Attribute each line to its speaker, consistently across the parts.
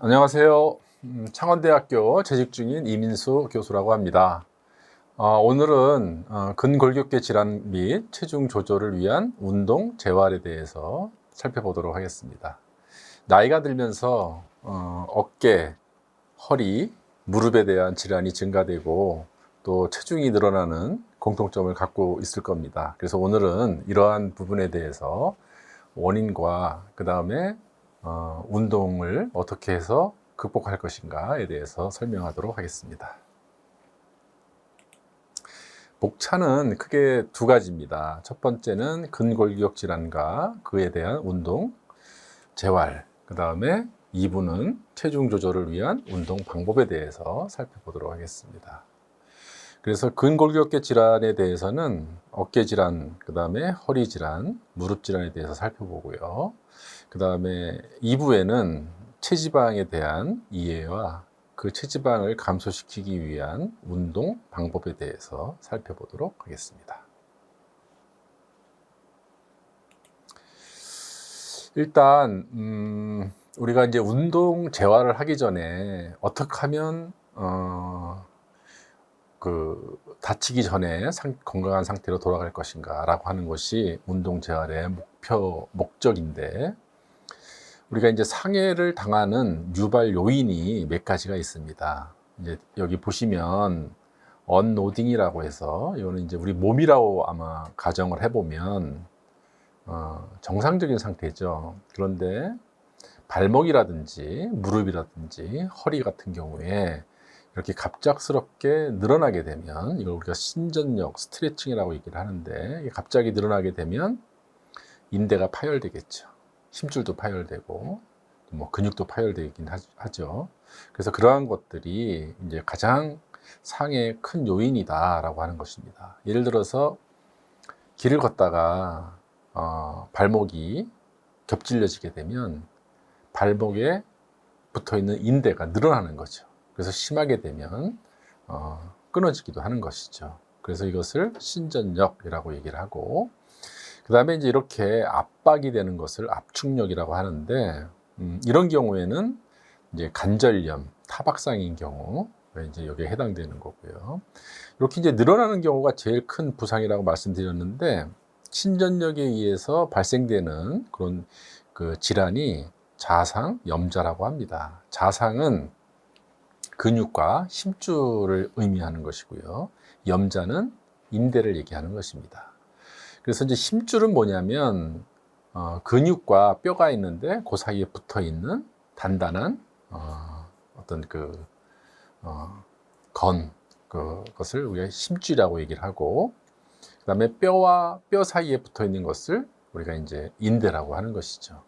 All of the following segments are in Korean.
Speaker 1: 안녕하세요. 창원대학교 재직 중인 이민수 교수라고 합니다. 오늘은 근골격계 질환 및 체중 조절을 위한 운동 재활에 대해서 살펴보도록 하겠습니다. 나이가 들면서 어깨, 허리, 무릎에 대한 질환이 증가되고 또 체중이 늘어나는 공통점을 갖고 있을 겁니다. 그래서 오늘은 이러한 부분에 대해서 원인과 그 다음에 운동을 어떻게 해서 극복할 것인가에 대해서 설명하도록 하겠습니다. 목차는 크게 두 가지입니다. 첫 번째는 근골격 질환과 그에 대한 운동, 재활, 그 다음에 2부는 체중 조절을 위한 운동 방법에 대해서 살펴보도록 하겠습니다. 그래서 근골격계 질환에 대해서는 어깨 질환, 그 다음에 허리 질환, 무릎 질환에 대해서 살펴보고요. 그 다음에 2부에는 체지방에 대한 이해와 그 체지방을 감소시키기 위한 운동 방법에 대해서 살펴보도록 하겠습니다. 일단 우리가 이제 운동 재활을 하기 전에 어떻게 하면 다치기 전에 건강한 상태로 돌아갈 것인가 라고 하는 것이 운동 재활의 목적인데, 우리가 이제 상해를 당하는 유발 요인이 몇 가지가 있습니다. 이제 여기 보시면 언노딩이라고 해서, 이거는 이제 우리 몸이라고 아마 가정을 해보면 정상적인 상태죠. 그런데 발목이라든지 무릎이라든지 허리 같은 경우에 이렇게 갑작스럽게 늘어나게 되면, 이걸 우리가 신전력 스트레칭이라고 얘기를 하는데, 갑자기 늘어나게 되면 인대가 파열되겠죠. 힘줄도 파열되고 뭐 근육도 파열되긴 하죠. 그래서 그러한 것들이 이제 가장 상해의 큰 요인이다라고 하는 것입니다. 예를 들어서 길을 걷다가 발목이 겹질려지게 되면 발목에 붙어있는 인대가 늘어나는 거죠. 그래서 심하게 되면 끊어지기도 하는 것이죠. 그래서 이것을 신전력이라고 얘기를 하고, 그 다음에 이제 이렇게 압박이 되는 것을 압축력이라고 하는데, 이런 경우에는 이제 관절염, 타박상인 경우 이제 여기에 해당되는 거고요. 이렇게 이제 늘어나는 경우가 제일 큰 부상이라고 말씀드렸는데, 신전력에 의해서 발생되는 그런 그 질환이 자상, 염자라고 합니다. 자상은 근육과 힘줄을 의미하는 것이고요. 염자는 인대를 얘기하는 것입니다. 그래서 이제 힘줄은 뭐냐면 근육과 뼈가 있는데 그 사이에 붙어 있는 단단한 어떤 그것을 우리가 힘줄이라고 얘기를 하고, 그 다음에 뼈와 뼈 사이에 붙어 있는 것을 우리가 이제 인대라고 하는 것이죠.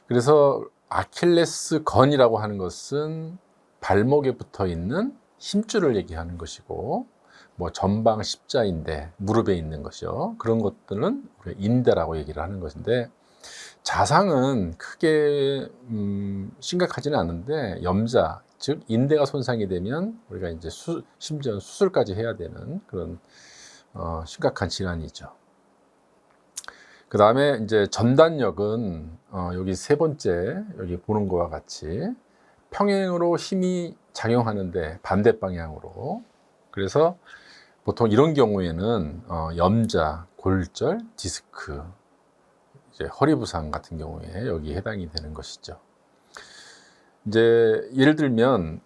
Speaker 1: 그래서 아킬레스 건이라고 하는 것은 발목에 붙어 있는 힘줄을 얘기하는 것이고, 뭐 전방 십자인대, 무릎에 있는 것이요, 그런 것들은 우리가 인대라고 얘기를 하는 것인데, 자상은 크게 심각하지는 않은데, 염자, 즉 인대가 손상이 되면 우리가 이제 심지어 수술까지 해야 되는 그런 심각한 질환이죠. 그 다음에 이제 전단력은 여기 세 번째, 여기 보는 것과 같이 평행으로 힘이 작용하는데 반대 방향으로, 그래서 보통 이런 경우에는 염자, 골절, 디스크, 이제 허리 부상 같은 경우에 여기 해당이 되는 것이죠. 이제 예를 들면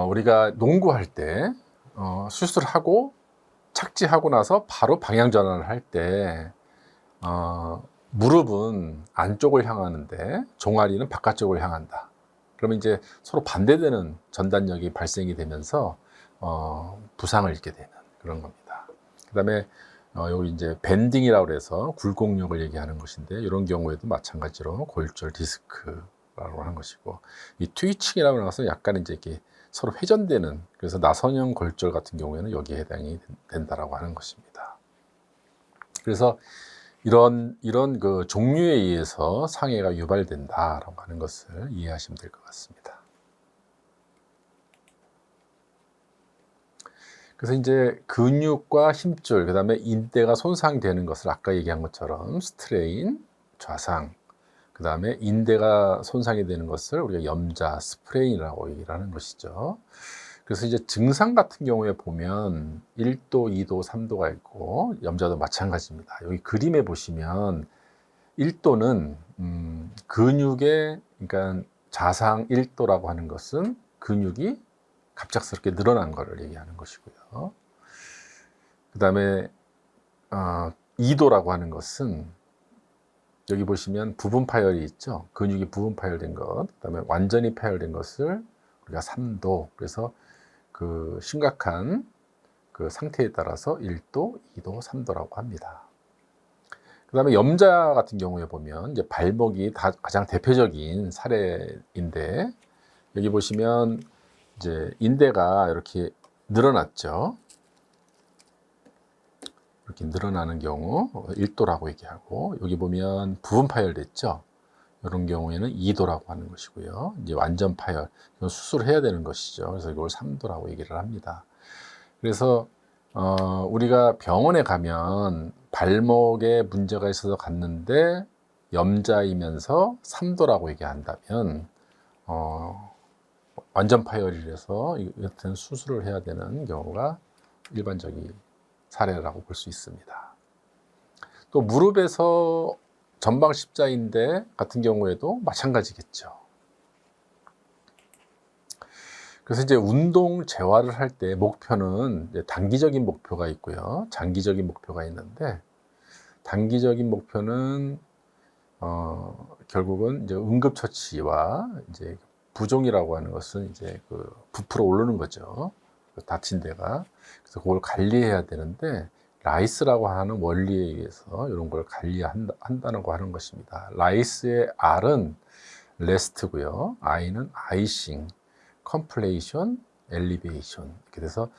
Speaker 1: 우리가 농구할 때 수술하고 착지하고 나서 바로 방향 전환을 할 때 무릎은 안쪽을 향하는데 종아리는 바깥쪽을 향한다. 그러면 이제 서로 반대되는 전단력이 발생이 되면서 부상을 입게 되는 그런 겁니다. 그 다음에 여기 이제 밴딩이라고 해서 굴곡력을 얘기하는 것인데, 이런 경우에도 마찬가지로 골절, 디스크라고 하는 것이고, 이 트위칭이라고 하는 것은 약간 이제 이렇게 서로 회전되는, 그래서 나선형 골절 같은 경우에는 여기에 해당이 된다라고 하는 것입니다. 그래서 이런 그 종류에 의해서 상해가 유발된다라고 하는 것을 이해하시면 될 것 같습니다. 그래서 이제 근육과 힘줄, 그 다음에 인대가 손상되는 것을 아까 얘기한 것처럼 스트레인, 좌상, 그 그 다음에 인대가 손상이 되는 것을 우리가 염자, 스프레인이라고 얘기를 하는 것이죠. 그래서 이제 증상 같은 경우에 보면 1도, 2도, 3도가 있고 염자도 마찬가지입니다. 여기 그림에 보시면 1도는 근육의, 그러니까 자상 1도라고 하는 것은 근육이 갑작스럽게 늘어난 것을 얘기하는 것이고요. 그 다음에 2도라고 하는 것은 여기 보시면 부분 파열이 있죠. 근육이 부분 파열된 것, 그 다음에 완전히 파열된 것을 우리가 3도, 그래서 그 심각한 그 상태에 따라서 1도, 2도, 3도라고 합니다. 그 다음에 염자 같은 경우에 보면 이제 발목이 가장 대표적인 사례인데, 여기 보시면 이제 인대가 이렇게 늘어났죠. 이렇게 늘어나는 경우 1도라고 얘기하고, 여기 보면 부분 파열됐죠. 이런 경우에는 2도라고 하는 것이고요. 이제 완전 파열, 이건 수술을 해야 되는 것이죠. 그래서 이걸 3도라고 얘기를 합니다. 그래서 우리가 병원에 가면 발목에 문제가 있어서 갔는데 염자이면서 3도라고 얘기한다면 완전 파열이라서 이같은 수술을 해야 되는 경우가 일반적인 사례라고 볼 수 있습니다. 또 무릎에서 전방 십자인대 같은 경우에도 마찬가지겠죠. 그래서 이제 운동 재활을 할 때 목표는 이제 단기적인 목표가 있고요, 장기적인 목표가 있는데, 단기적인 목표는 결국은 이제 응급처치와 이제 부종이라고 하는 것은 이제 그 부풀어 오르는 거죠. 다친 데가. 그래서 그걸 관리해야 되는데, 라이스라고 하는 원리에 의해서 이런 걸 관리한다는 거 하는 것입니다. 라이스의 R은 레스트고요, I는 아이싱, 컴플레이션, 엘리베이션. 이렇게 돼서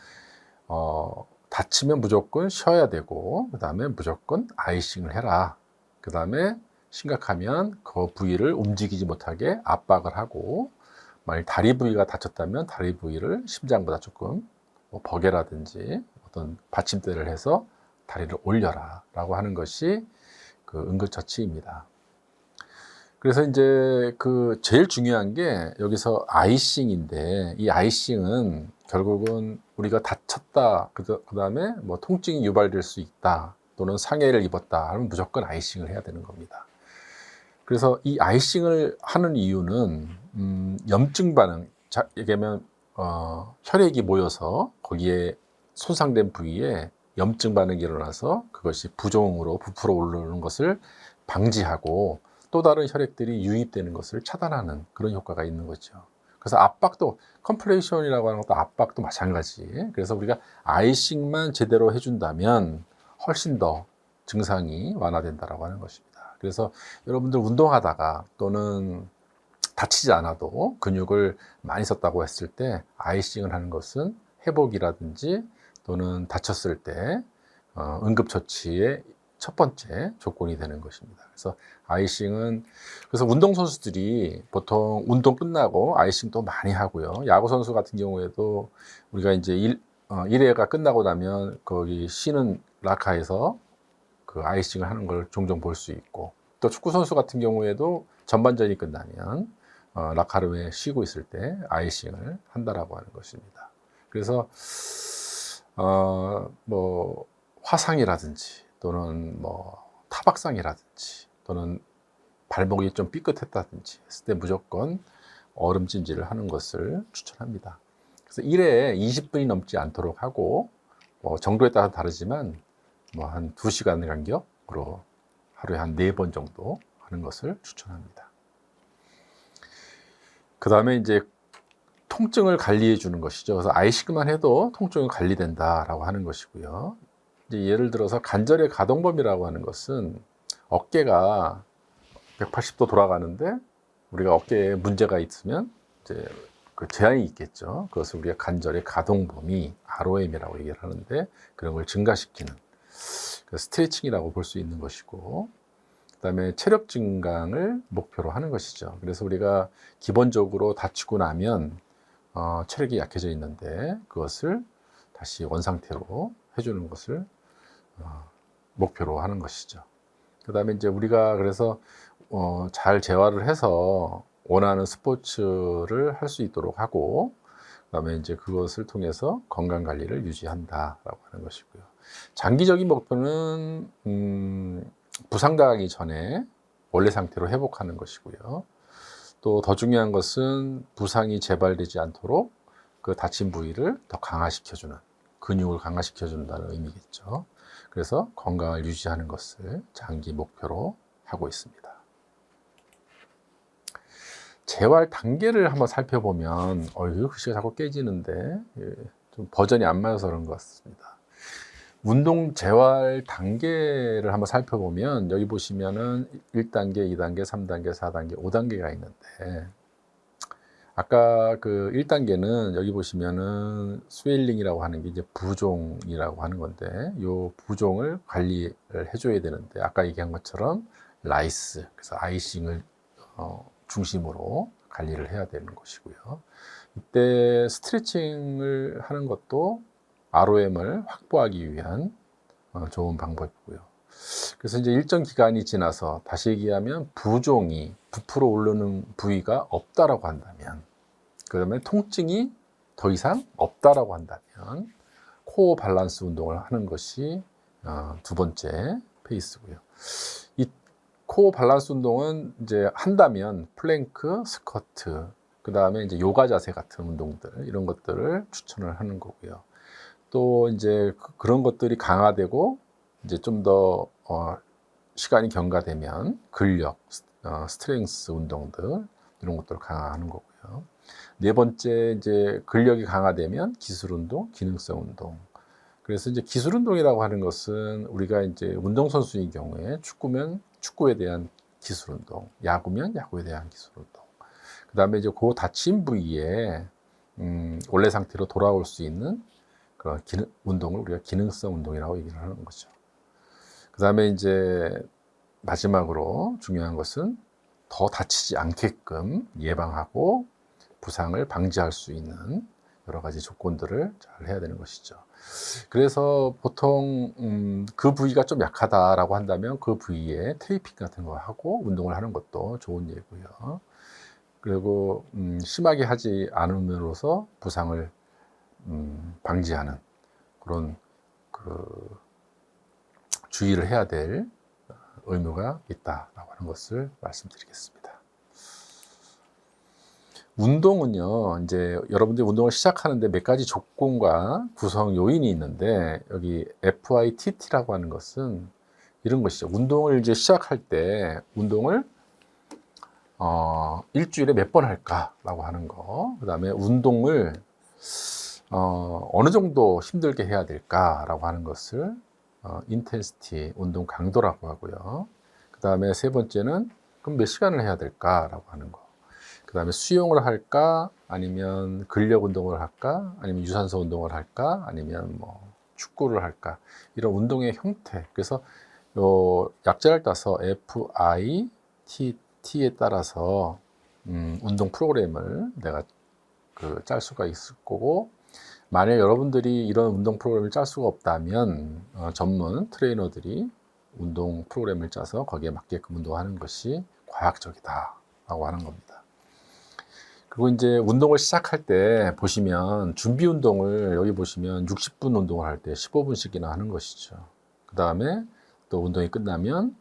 Speaker 1: 다치면 무조건 쉬어야 되고, 그 다음에 무조건 아이싱을 해라. 그 다음에 심각하면 그 부위를 움직이지 못하게 압박을 하고, 만약 다리 부위가 다쳤다면 다리 부위를 심장보다 조금 버게라든지 어떤 받침대를 해서 다리를 올려라 라고 하는 것이 그 응급처치입니다. 그래서 이제 그 제일 중요한 게 여기서 아이싱인데, 이 아이싱은 결국은 우리가 다쳤다, 그 다음에 뭐 통증이 유발될 수 있다, 또는 상해를 입었다 하면 무조건 아이싱을 해야 되는 겁니다. 그래서 이 아이싱을 하는 이유는 염증 반응, 얘기하면 혈액이 모여서 거기에 손상된 부위에 염증 반응이 일어나서 그것이 부종으로 부풀어 오르는 것을 방지하고, 또 다른 혈액들이 유입되는 것을 차단하는 그런 효과가 있는 거죠. 그래서 압박도, 컴프레이션이라고 하는 것도 압박도 마찬가지. 그래서 우리가 아이싱만 제대로 해준다면 훨씬 더 증상이 완화된다라고 하는 것입니다. 그래서 여러분들 운동하다가 또는 다치지 않아도 근육을 많이 썼다고 했을 때 아이싱을 하는 것은 회복이라든지 또는 다쳤을 때 응급처치의 첫 번째 조건이 되는 것입니다. 그래서 아이싱은, 그래서 운동선수들이 보통 운동 끝나고 아이싱도 많이 하고요. 야구선수 같은 경우에도 우리가 이제 1회가 끝나고 나면 거기 쉬는 라카에서 그 아이싱을 하는 걸 종종 볼 수 있고, 또 축구선수 같은 경우에도 전반전이 끝나면 라카르에 쉬고 있을 때 아이싱을 한다라고 하는 것입니다. 그래서 뭐 화상이라든지 또는 뭐 타박상이라든지 또는 발목이 좀 삐끗했다든지 했을 때 무조건 얼음 찜질을 하는 것을 추천합니다. 그래서 1회에 20분이 넘지 않도록 하고, 정도에 따라 다르지만 뭐 한 2시간 간격으로 하루에 한 4번 정도 하는 것을 추천합니다. 그 다음에 이제 통증을 관리해 주는 것이죠. 그래서 아이싱만 해도 통증이 관리된다라고 하는 것이고요. 이제 예를 들어서 관절의 가동범위라고 하는 것은 어깨가 180도 돌아가는데 우리가 어깨에 문제가 있으면 이제 그 제한이 있겠죠. 그것을 우리가 관절의 가동범위, ROM이라고 얘기를 하는데, 그런 걸 증가시키는 스트레칭이라고 볼 수 있는 것이고, 그다음에 체력 증강을 목표로 하는 것이죠. 그래서 우리가 기본적으로 다치고 나면 체력이 약해져 있는데 그것을 다시 원상태로 해주는 것을 목표로 하는 것이죠. 그다음에 이제 우리가 그래서 잘 재활을 해서 원하는 스포츠를 할 수 있도록 하고, 그다음에 이제 그것을 통해서 건강 관리를 유지한다라고 하는 것이고요. 장기적인 목표는 부상당하기 전에 원래 상태로 회복하는 것이고요. 또 더 중요한 것은 부상이 재발되지 않도록 그 다친 부위를 더 강화시켜주는, 근육을 강화시켜준다는 의미겠죠. 그래서 건강을 유지하는 것을 장기 목표로 하고 있습니다. 재활 단계를 한번 살펴보면 이거 글씨가 자꾸 깨지는데 좀 버전이 안 맞아서 그런 것 같습니다. 운동 재활 단계를 한번 살펴보면 여기 보시면은 1단계, 2단계, 3단계, 4단계, 5단계가 있는데, 아까 그 1단계는 여기 보시면은 스웨일링이라고 하는 게 이제 부종이라고 하는 건데, 요 부종을 관리를 해줘야 되는데, 아까 얘기한 것처럼 라이스, 그래서 아이싱을 중심으로 관리를 해야 되는 것이고요. 이때 스트레칭을 하는 것도 ROM을 확보하기 위한 좋은 방법이고요. 그래서 이제 일정 기간이 지나서, 다시 얘기하면 부종이 부풀어 오르는 부위가 없다라고 한다면, 그 다음에 통증이 더 이상 없다라고 한다면 코어 밸런스 운동을 하는 것이 두 번째 페이스고요. 이 코어 밸런스 운동은 이제 한다면 플랭크, 스쿼트, 그 다음에 이제 요가 자세 같은 운동들, 이런 것들을 추천을 하는 거고요. 또 이제 그런 것들이 강화되고 이제 좀 더 시간이 경과되면 근력, 스트렝스 운동들, 이런 것들을 강화하는 거고요. 네 번째, 이제 근력이 강화되면 기술 운동, 기능성 운동. 그래서 이제 기술 운동이라고 하는 것은 우리가 이제 운동선수인 경우에 축구면 축구에 대한 기술 운동, 야구면 야구에 대한 기술 운동. 그 다음에 이제 그 다친 부위에 원래 상태로 돌아올 수 있는 그런 운동을 우리가 기능성 운동이라고 얘기를 하는 거죠. 그 다음에 이제 마지막으로 중요한 것은 더 다치지 않게끔 예방하고 부상을 방지할 수 있는 여러 가지 조건들을 잘 해야 되는 것이죠. 그래서 보통 그 부위가 좀 약하다라고 한다면 그 부위에 테이핑 같은 거 하고 운동을 하는 것도 좋은 예고요. 그리고 심하게 하지 않음으로써 부상을 방지하는 그런 그 주의를 해야 될 의무가 있다라고 하는 것을 말씀드리겠습니다. 운동은요, 이제 여러분들이 운동을 시작하는데 몇 가지 조건과 구성 요인이 있는데, 여기 FITT라고 하는 것은 이런 것이죠. 운동을 이제 시작할 때 운동을 일주일에 몇 번 할까라고 하는 거, 그 다음에 운동을 어느 정도 힘들게 해야 될까라고 하는 것을 인텐시티, 운동 강도라고 하고요. 그 다음에 세 번째는 그럼 몇 시간을 해야 될까라고 하는 거. 그 다음에 수영을 할까, 아니면 근력 운동을 할까, 아니면 유산소 운동을 할까, 아니면 뭐 축구를 할까, 이런 운동의 형태. 그래서 요 약자를 따서 FITT에 따라서 운동 프로그램을 내가 짤 수가 있을 거고, 만약 여러분들이 이런 운동 프로그램을 짤 수가 없다면 전문 트레이너들이 운동 프로그램을 짜서 거기에 맞게끔 운동하는 것이 과학적이다라고 하는 겁니다. 그리고 이제 운동을 시작할 때 보시면 준비 운동을 여기 보시면 60분 운동을 할 때 15분씩이나 하는 것이죠. 그 다음에 또 운동이 끝나면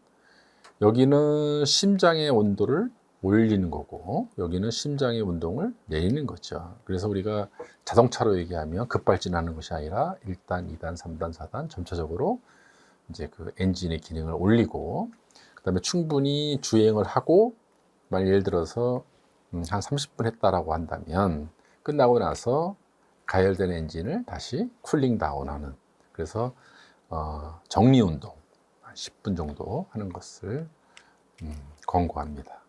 Speaker 1: 여기는 심장의 온도를 올리는 거고, 여기는 심장의 운동을 내리는 거죠. 그래서 우리가 자동차로 얘기하면 급발진하는 것이 아니라 1단, 2단, 3단, 4단 점차적으로 이제 그 엔진의 기능을 올리고, 그 다음에 충분히 주행을 하고, 만약 예를 들어서 한 30분 했다라고 한다면 끝나고 나서 가열된 엔진을 다시 쿨링 다운하는, 그래서 정리 운동 한 10분 정도 하는 것을 권고합니다.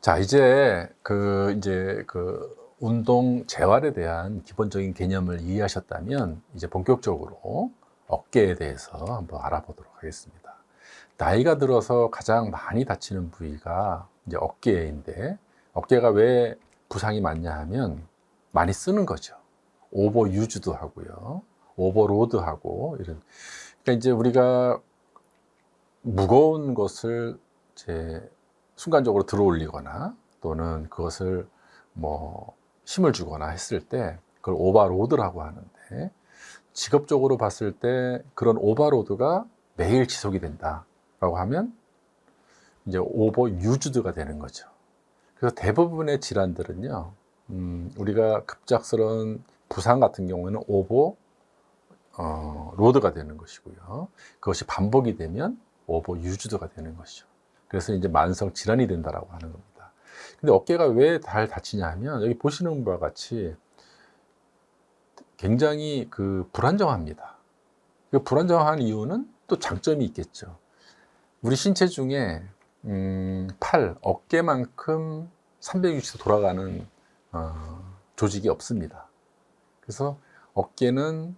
Speaker 1: 자, 이제 그 운동 재활에 대한 기본적인 개념을 이해하셨다면 이제 본격적으로 어깨에 대해서 한번 알아보도록 하겠습니다. 나이가 들어서 가장 많이 다치는 부위가 이제 어깨인데, 어깨가 왜 부상이 많냐 하면 많이 쓰는 거죠. 오버유즈도 하고요, 오버로드하고 이런. 그러니까 이제 우리가 무거운 것을 이제 순간적으로 들어 올리거나 또는 그것을 뭐 힘을 주거나 했을 때 그걸 오버로드라고 하는데, 직업적으로 봤을 때 그런 오버로드가 매일 지속이 된다라고 하면 이제 오버유즈드가 되는 거죠. 그래서 대부분의 질환들은요, 우리가 급작스러운 부상 같은 경우에는 로드가 되는 것이고요. 그것이 반복이 되면 오버유즈드가 되는 것이죠. 그래서 이제 만성 질환이 된다라고 하는 겁니다. 근데 어깨가 왜 잘 다치냐 하면 여기 보시는 바와 같이 굉장히 불안정합니다. 그 불안정한 이유는 또 장점이 있겠죠. 우리 신체 중에 팔, 어깨만큼 360도 돌아가는 조직이 없습니다. 그래서 어깨는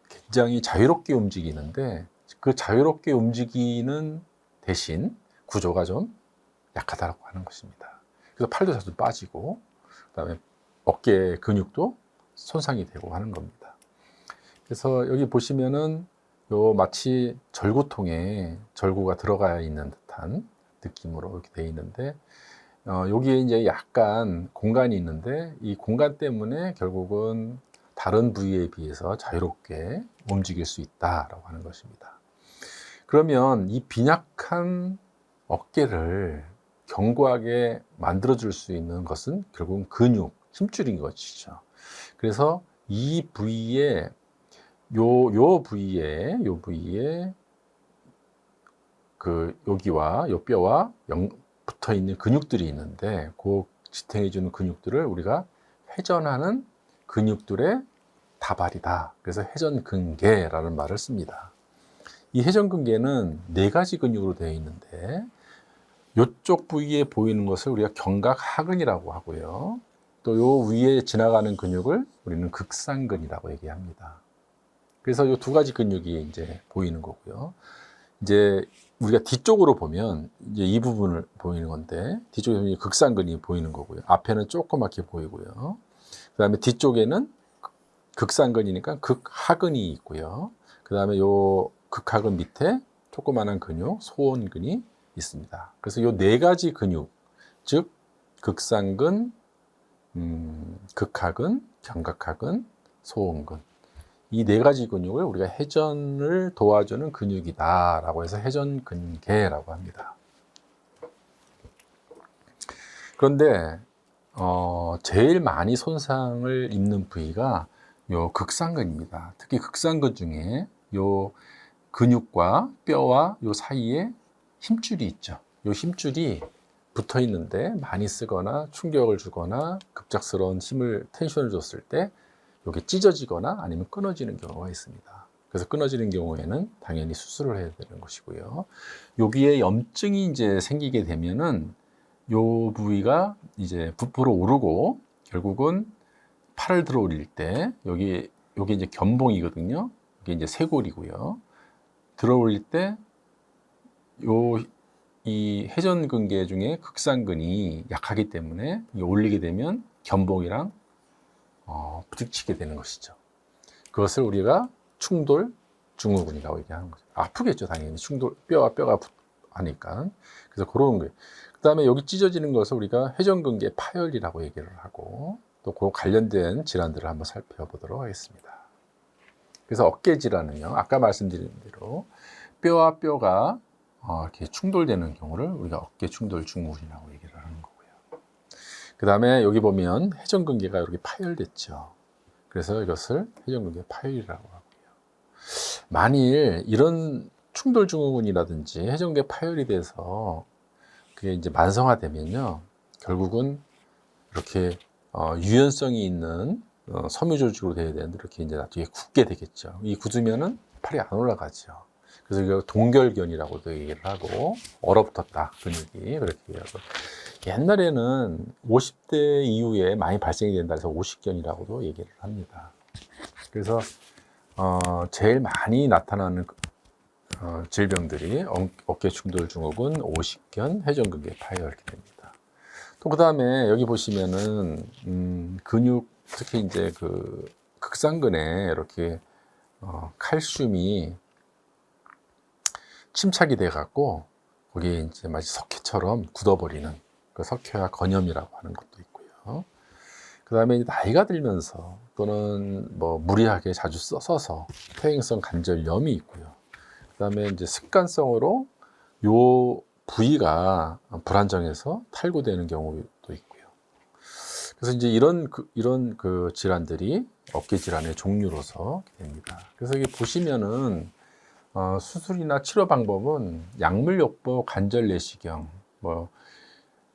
Speaker 1: 굉장히 자유롭게 움직이는데, 그 자유롭게 움직이는 대신 구조가 좀 약하다고 하는 것입니다. 그래서 팔도 자주 빠지고, 그다음에 어깨 근육도 손상이 되고 하는 겁니다. 그래서 여기 보시면은 마치 절구통에 절구가 들어가 있는 듯한 느낌으로 이렇게 되어 있는데, 여기에 이제 약간 공간이 있는데 이 공간 때문에 결국은 다른 부위에 비해서 자유롭게 움직일 수 있다라고 하는 것입니다. 그러면 이 빈약한 어깨를 견고하게 만들어 줄 수 있는 것은 결국은 근육, 힘줄인 것이죠. 그래서 이 부위에 요 부위에 여기와 요 뼈와 붙어 있는 근육들이 있는데, 그 지탱해 주는 근육들을 우리가 회전하는 근육들의 다발이다. 그래서 회전근개라는 말을 씁니다. 이 회전근개는 4가지 근육으로 되어 있는데, 이쪽 부위에 보이는 것을 우리가 견각하근이라고 하고요. 또 요 위에 지나가는 근육을 우리는 극상근이라고 얘기합니다. 그래서 이 2가지 근육이 이제 보이는 거고요. 이제 우리가 뒤쪽으로 보면 이제 이 부분을 보이는 건데, 뒤쪽에 보면 극상근이 보이는 거고요. 앞에는 조그맣게 보이고요. 그 다음에 뒤쪽에는 극상근이니까 극하근이 있고요. 그 다음에 요 극하근 밑에 조그마한 근육, 소원근이 있습니다. 그래서 요 4가지 근육, 즉 극상근, 극하근, 견각하근, 소원근, 이 4가지 근육을 우리가 회전을 도와주는 근육이다 라고 해서 회전근개라고 합니다. 그런데 제일 많이 손상을 입는 부위가 요 극상근입니다. 특히 극상근 중에 요 근육과 뼈와 요 사이에 힘줄이 있죠. 요 힘줄이 붙어 있는데 많이 쓰거나 충격을 주거나 급작스러운 텐션을 줬을 때 이게 찢어지거나 아니면 끊어지는 경우가 있습니다. 그래서 끊어지는 경우에는 당연히 수술을 해야 되는 것이고요. 여기에 염증이 이제 생기게 되면은 요 부위가 이제 부풀어 오르고, 결국은 팔을 들어 올릴 때 여기 이제 견봉이거든요. 이게 이제 쇄골이고요. 들어 올릴 때 이 회전근개 중에 극상근이 약하기 때문에 올리게 되면 견봉이랑 부딪히게 되는 것이죠. 그것을 우리가 충돌 증후군이라고 얘기하는 거죠. 아프겠죠, 당연히. 뼈와 뼈가 하니까. 그래서 그런 거예요. 그 다음에 여기 찢어지는 것을 우리가 회전근개 파열이라고 얘기를 하고, 또 그 관련된 질환들을 한번 살펴보도록 하겠습니다. 그래서 어깨 질환은요, 아까 말씀드린 대로 뼈와 뼈가 이렇게 충돌되는 경우를 우리가 어깨 충돌 증후군이라고 얘기를 하는 거고요. 그 다음에 여기 보면 회전근개가 이렇게 파열됐죠. 그래서 이것을 회전근개 파열이라고 하고요. 만일 이런 충돌 증후군이라든지 회전근개 파열이 돼서 그게 이제 만성화되면요, 결국은 이렇게 유연성이 있는 섬유 조직으로 돼야 되는데 이렇게 이제 나중에 굳게 되겠죠. 이 굳으면은 팔이 안 올라가죠. 그래서 이거 동결견이라고도 얘기를 하고, 얼어붙었다 근육이, 그렇게 해서 옛날에는 50대 이후에 많이 발생이 된다 해서 오십견이라고도 얘기를 합니다. 그래서 제일 많이 나타나는 질병들이 어깨 충돌 증후군, 오십견, 회전근개 파열 이렇게 됩니다. 또 그 다음에 여기 보시면은 근육, 특히 이제 극상근에 이렇게 칼슘이 침착이 돼 갖고 거기에 이제 마치 석회처럼 굳어버리는 그 석회화 건염이라고 하는 것도 있고요. 그 다음에 나이가 들면서 또는 뭐 무리하게 자주 써서 퇴행성 관절염이 있고요. 그 다음에 이제 습관성으로 요 부위가 불안정해서 탈구되는 경우도 있고요. 그래서 이제 이런 그 질환들이 어깨 질환의 종류로서 됩니다. 그래서 여기 보시면은 수술이나 치료 방법은 약물요법, 관절 내시경, 뭐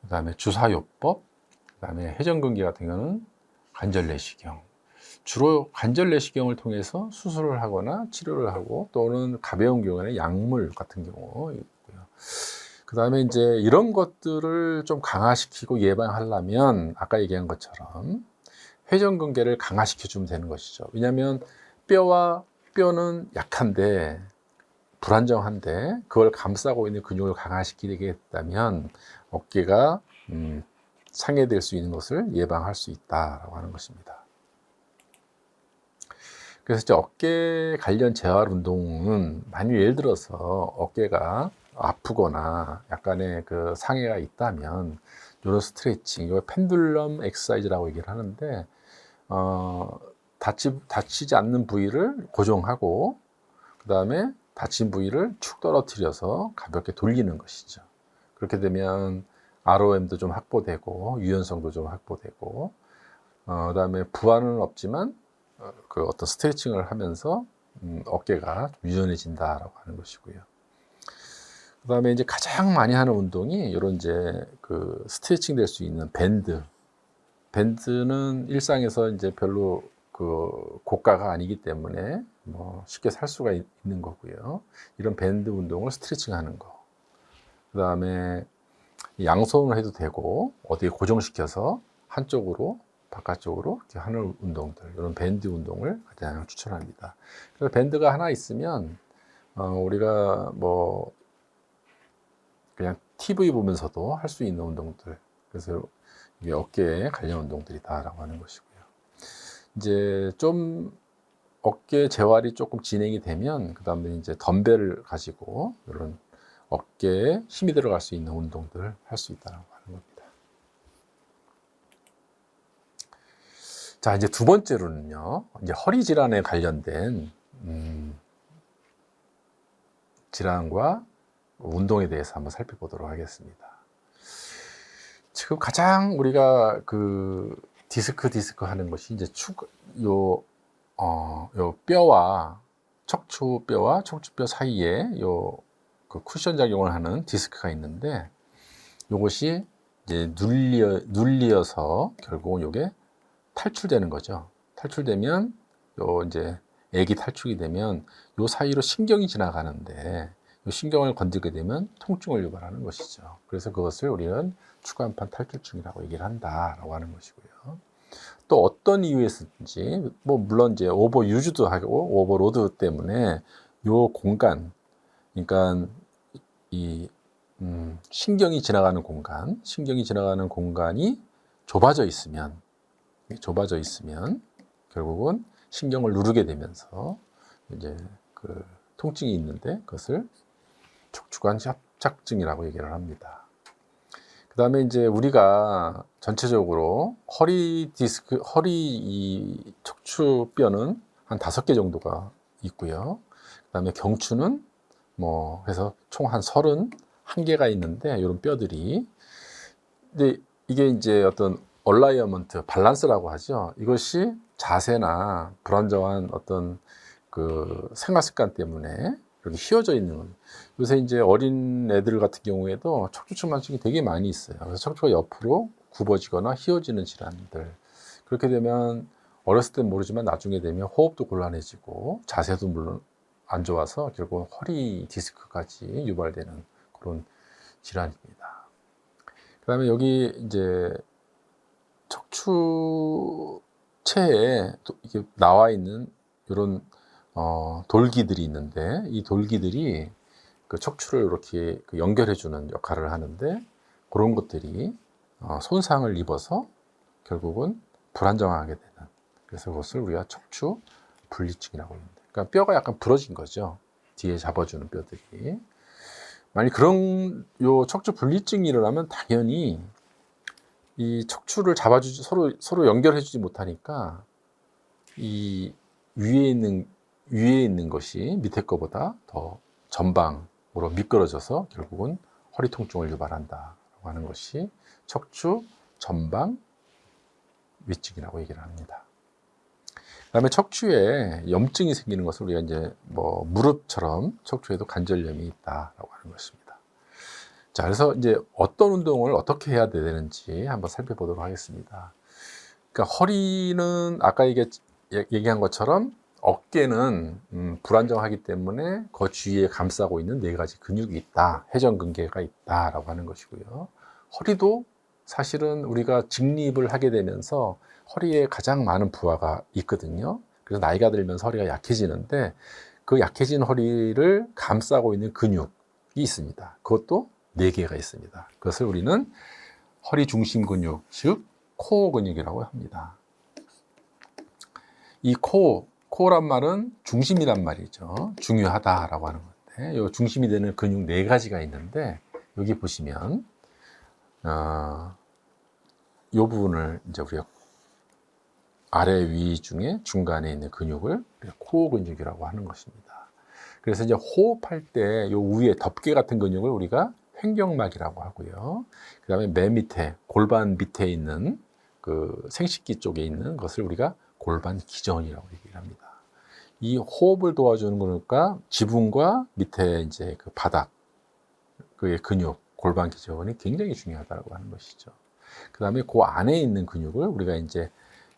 Speaker 1: 그다음에 주사요법, 그다음에 회전근개 같은 경우는 관절 내시경. 주로 관절 내시경을 통해서 수술을 하거나 치료를 하고 또는 가벼운 경우에는 약물 같은 경우 있고요. 그다음에 이제 이런 것들을 좀 강화시키고 예방하려면 아까 얘기한 것처럼 회전근개를 강화시켜 주면 되는 것이죠. 왜냐하면 뼈는 약한데 불안정한데 그걸 감싸고 있는 근육을 강화시키겠다면 어깨가 상해될 수 있는 것을 예방할 수 있다라고 하는 것입니다. 그래서 이제 어깨 관련 재활 운동은 만일 예를 들어서 어깨가 아프거나 약간의 그 상해가 있다면 이런 스트레칭, 이거 펜듈럼 엑서사이즈라고 얘기를 하는데 다치지 않는 부위를 고정하고 그 다음에 다친 부위를 축 떨어뜨려서 가볍게 돌리는 것이죠. 그렇게 되면 ROM도 좀 확보되고 유연성도 좀 확보되고 그 다음에 부하는 없지만 그 어떤 스트레칭을 하면서 어깨가 좀 유연해진다라고 하는 것이고요. 그 다음에 이제 가장 많이 하는 운동이 이런 이제 그 스트레칭 될 수 있는 밴드는 일상에서 이제 별로 그 고가가 아니기 때문에 뭐 쉽게 살 수가 있는 거고요. 이런 밴드 운동을 스트레칭 하는 거. 그 다음에 양손을 해도 되고 어디에 고정시켜서 한쪽으로 바깥쪽으로 이렇게 하는 운동들, 이런 밴드 운동을 가장 추천합니다. 그래서 밴드가 하나 있으면 우리가 뭐 그냥 TV 보면서도 할 수 있는 운동들, 그래서 이게 어깨에 관련 운동들이다라고 하는 것이고요. 이제 좀 어깨 재활이 조금 진행이 되면 그 다음에 이제 덤벨을 가지고 이런 어깨에 힘이 들어갈 수 있는 운동들을 할 수 있다고 하는 겁니다. 자, 이제 두 번째로는요, 이제 허리 질환에 관련된 질환과 운동에 대해서 한번 살펴보도록 하겠습니다. 지금 가장 우리가 그 디스크 하는 것이 이제 요 뼈와 척추뼈와 척추뼈 사이에 그 쿠션 작용을 하는 디스크가 있는데 이것이 이제 눌려서 결국은 이게 탈출되는 거죠. 탈출되면 이제 액이 탈출이 되면 요 사이로 신경이 지나가는데 요 신경을 건들게 되면 통증을 유발하는 것이죠. 그래서 그것을 우리는 추간판 탈출증이라고 얘기를 한다라고 하는 것이고요. 또 어떤 이유에서든지 뭐 물론 이제 오버유즈도 하고 오버로드 때문에 요 공간, 그러니까 이 신경이 지나가는 공간이 좁아져 있으면 결국은 신경을 누르게 되면서 이제 그 통증이 있는데 그것을 척추관 협착증이라고 얘기를 합니다. 그 다음에 이제 우리가 전체적으로 허리 이 척추뼈는 한 5개 정도가 있고요. 그 다음에 경추는 뭐 해서 총 한 31개가 있는데 이런 뼈들이, 근데 이게 이제 어떤 얼라이어먼트, 밸런스라고 하죠. 이것이 자세나 불안정한 어떤 그 생활 습관 때문에 이렇게 휘어져 있는 거예요. 요새 이제 어린 애들 같은 경우에도 척추측만증이 되게 많이 있어요. 그래서 척추가 옆으로 굽어지거나 휘어지는 질환들. 그렇게 되면 어렸을 땐 모르지만 나중에 되면 호흡도 곤란해지고 자세도 물론 안 좋아서 결국 허리 디스크까지 유발되는 그런 질환입니다. 그 다음에 여기 이제 척추체에 이게 나와 있는 이런 돌기들이 있는데 이 돌기들이 그 척추를 이렇게 연결해주는 역할을 하는데 그런 것들이 손상을 입어서 결국은 불안정하게 되는, 그래서 그것을 우리가 척추 분리증이라고 합니다. 그러니까 뼈가 약간 부러진 거죠. 뒤에 잡아주는 뼈들이. 만약 그런 요 척추 분리증이 일어나면 당연히 이 척추를 잡아주지 서로 연결해주지 못하니까 이 위에 있는 것이 밑에 거보다 더 전방으로 미끄러져서 결국은 허리 통증을 유발한다라고 하는 것이 척추 전방 위증이라고 얘기를 합니다. 그다음에 척추에 염증이 생기는 것을 우리가 이제 뭐 무릎처럼 척추에도 관절염이 있다라고 하는 것입니다. 자, 그래서 이제 어떤 운동을 어떻게 해야 되는지 한번 살펴보도록 하겠습니다. 그러니까 허리는 아까 얘기한 것처럼 어깨는 불안정하기 때문에 그 주위에 감싸고 있는 4가지 근육이 있다, 회전근개가 있다라고 하는 것이고요. 허리도 사실은 우리가 직립을 하게 되면서 허리에 가장 많은 부하가 있거든요. 그래서 나이가 들면서 허리가 약해지는데 그 약해진 허리를 감싸고 있는 근육이 있습니다. 그것도 4개가 있습니다. 그것을 우리는 허리 중심 근육, 즉 코어 근육이라고 합니다. 이 코어란 말은 중심이란 말이죠. 중요하다라고 하는 건데, 이 중심이 되는 근육 4가지가 있는데, 여기 보시면 이 부분을 이제 우리가 아래 위 중에 중간에 있는 근육을 코어 근육이라고 하는 것입니다. 그래서 이제 호흡할 때 이 위에 덮개 같은 근육을 우리가 횡격막이라고 하고요. 그 다음에 맨 밑에 골반 밑에 있는 그 생식기 쪽에 있는 것을 우리가 골반 기전이라고 얘기를 합니다. 이 호흡을 도와주는 거니까 지붕과 밑에 이제 그 바닥, 그의 근육, 골반 기전이 굉장히 중요하다고 하는 것이죠. 그 다음에 그 안에 있는 근육을 우리가 이제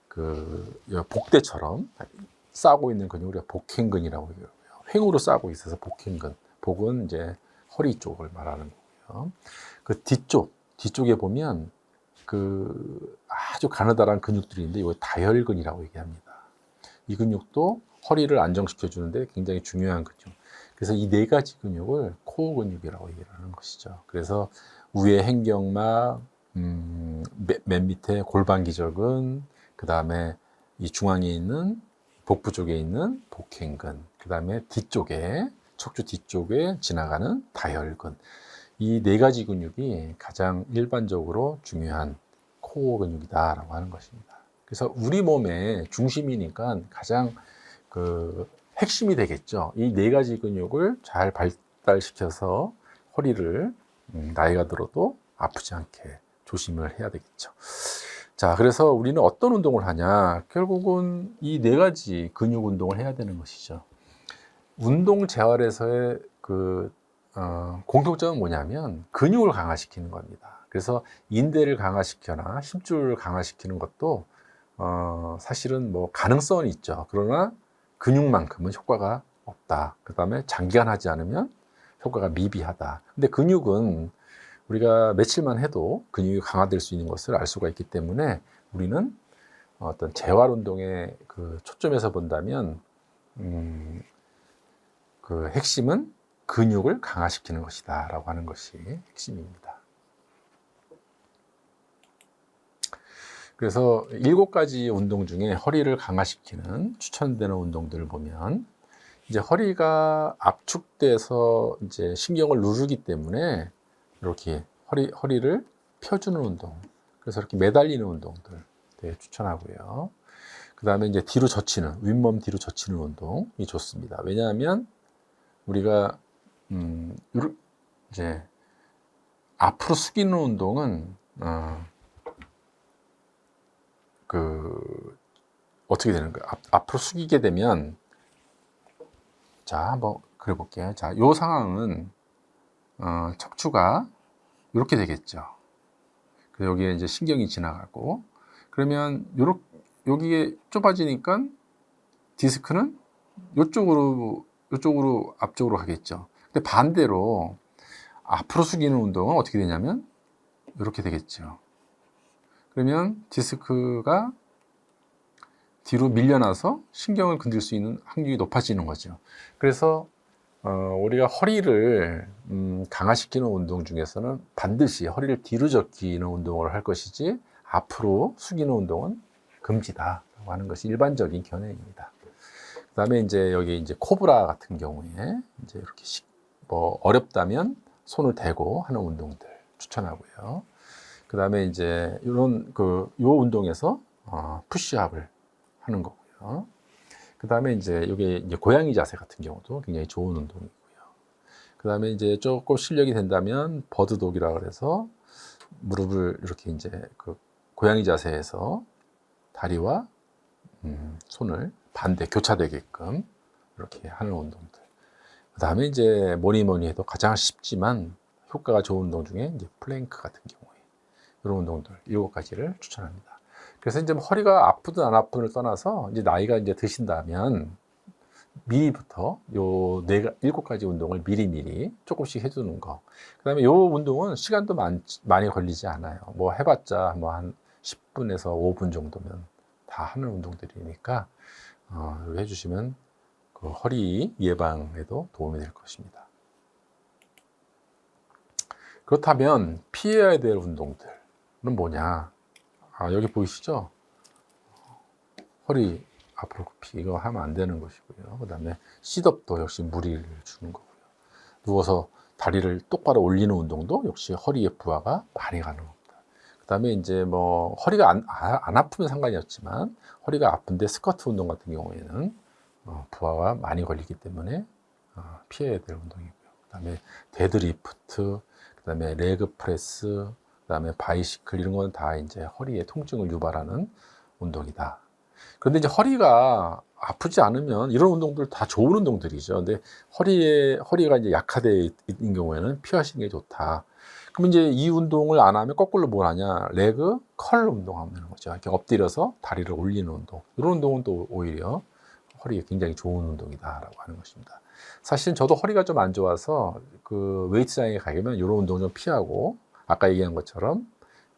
Speaker 1: 그 복대처럼 싸고 있는 근육을 우리가 복행근이라고 얘기하고요. 횡으로 싸고 있어서 복행근. 복은 이제 허리 쪽을 말하는 거고요. 그 뒤쪽에 보면 그 아주 가느다란 근육들이 있는데 이거 다혈근이라고 얘기합니다. 이 근육도 허리를 안정시켜 주는데 굉장히 중요한 근육. 그래서 이 4가지 근육을 코어 근육이라고 얘기를 하는 것이죠. 그래서 위에 횡격막, 맨 밑에 골반 기저근, 그 다음에 이 중앙에 있는 복부 쪽에 있는 복행근, 그 다음에 뒤쪽에 척추 뒤쪽에 지나가는 다혈근. 이 4가지 근육이 가장 일반적으로 중요한 코어 근육이다라고 하는 것입니다. 그래서 우리 몸의 중심이니까 가장 그 핵심이 되겠죠. 이 4가지 근육을 잘 발달시켜서 허리를 나이가 들어도 아프지 않게 조심을 해야 되겠죠. 자, 그래서 우리는 어떤 운동을 하냐? 결국은 이 4가지 근육 운동을 해야 되는 것이죠. 운동 재활에서의 그 공통점은 뭐냐면 근육을 강화시키는 겁니다. 그래서 인대를 강화시켜나 힘줄을 강화시키는 것도 사실은 뭐 가능성은 있죠. 그러나 근육만큼은 효과가 없다. 그 다음에 장기간 하지 않으면 효과가 미비하다. 근데 근육은 우리가 며칠만 해도 근육이 강화될 수 있는 것을 알 수가 있기 때문에 우리는 어떤 재활 운동의 그 초점에서 본다면 그 핵심은 근육을 강화시키는 것이다 라고 하는 것이 핵심입니다. 그래서 7가지 운동 중에 허리를 강화시키는 추천되는 운동들을 보면 이제 허리가 압축돼서 이제 신경을 누르기 때문에 이렇게 허리를 펴주는 운동, 그래서 이렇게 매달리는 운동들 되게 추천하고요. 그 다음에 이제 뒤로 젖히는, 윗몸 뒤로 젖히는 운동이 좋습니다. 왜냐하면 우리가 이제 앞으로 숙이는 운동은 어떻게 되는 거예요? 앞으로 숙이게 되면, 자, 한번 그려 볼게요. 자, 요 상황은 척추가 이렇게 되겠죠. 그래서 여기에 이제 신경이 지나가고, 그러면 여기에 좁아지니까 디스크는 이쪽으로 앞쪽으로 가겠죠. 근데 반대로 앞으로 숙이는 운동은 어떻게 되냐면 이렇게 되겠죠. 그러면 디스크가 뒤로 밀려나서 신경을 건들 수 있는 확률이 높아지는 거죠. 그래서 우리가 허리를 강화시키는 운동 중에서는 반드시 허리를 뒤로 젖히는 운동을 할 것이지 앞으로 숙이는 운동은 금지다라고 하는 것이 일반적인 견해입니다. 그다음에 이제 여기 이제 코브라 같은 경우에 이제 이렇게 뭐 어렵다면 손을 대고 하는 운동들 추천하고요. 그 다음에 이제 이런 요 운동에서 푸시업을 하는 거고요. 그 다음에 이제 이게 이제 고양이 자세 같은 경우도 굉장히 좋은 운동이고요. 그 다음에 이제 조금 실력이 된다면 버드독이라 그래서 무릎을 이렇게 이제 그 고양이 자세에서 다리와 손을 반대 교차되게끔 이렇게 하는 운동들. 그 다음에 이제 뭐니 해도 가장 쉽지만 효과가 좋은 운동 중에 이제 플랭크 같은 경우에 이런 운동들 7가지를 추천합니다. 그래서 이제 허리가 아프든 안 아프든을 떠나서 이제 나이가 이제 드신다면 미리부터 요 7가지 운동을 미리미리 조금씩 해주는 거. 그 다음에 요 운동은 시간도 많이 걸리지 않아요. 뭐 해봤자 뭐 한 10분에서 5분 정도면 다 하는 운동들이니까 해주시면 그 허리 예방에도 도움이 될 것입니다. 그렇다면 피해야 될 운동들은 뭐냐? 여기 보이시죠? 허리 앞으로 굽히 이거 하면 안 되는 것이고요. 그 다음에 싯업도 역시 무리를 주는 거고요. 누워서 다리를 똑바로 올리는 운동도 역시 허리의 부하가 많이 가는 겁니다. 그 다음에 이제 뭐 허리가 안 아프면 상관이 없지만 허리가 아픈데 스쿼트 운동 같은 경우에는 부하가 많이 걸리기 때문에 피해야 될 운동이고요. 그 다음에 데드리프트, 그 다음에 레그 프레스, 그 다음에 바이시클 이런 건 다 이제 허리에 통증을 유발하는 운동이다. 그런데 이제 허리가 아프지 않으면 이런 운동들 다 좋은 운동들이죠. 근데 허리가 이제 약화되어 있는 경우에는 피하시는 게 좋다. 그럼 이제 이 운동을 안 하면 거꾸로 뭘 하냐? 레그 컬 운동하면 되는 거죠. 이렇게 엎드려서 다리를 올리는 운동. 이런 운동은 또 오히려 허리에 굉장히 좋은 운동이다라고 하는 것입니다. 사실 저도 허리가 좀 안 좋아서 그 웨이트장에 가면 이런 운동 좀 피하고 아까 얘기한 것처럼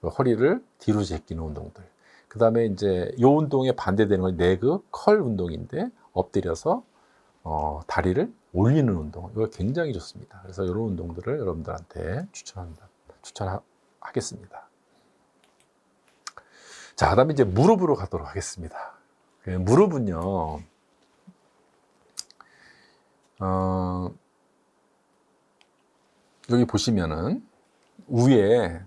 Speaker 1: 그 허리를 뒤로 제끼는 운동들. 그 다음에 이제 이 운동에 반대되는 건 레그 컬 운동인데 엎드려서 다리를 올리는 운동. 이거 굉장히 좋습니다. 그래서 이런 운동들을 여러분들한테 추천하겠습니다. 자, 그다음에 이제 무릎으로 가도록 하겠습니다. 무릎은요, 여기 보시면은 위에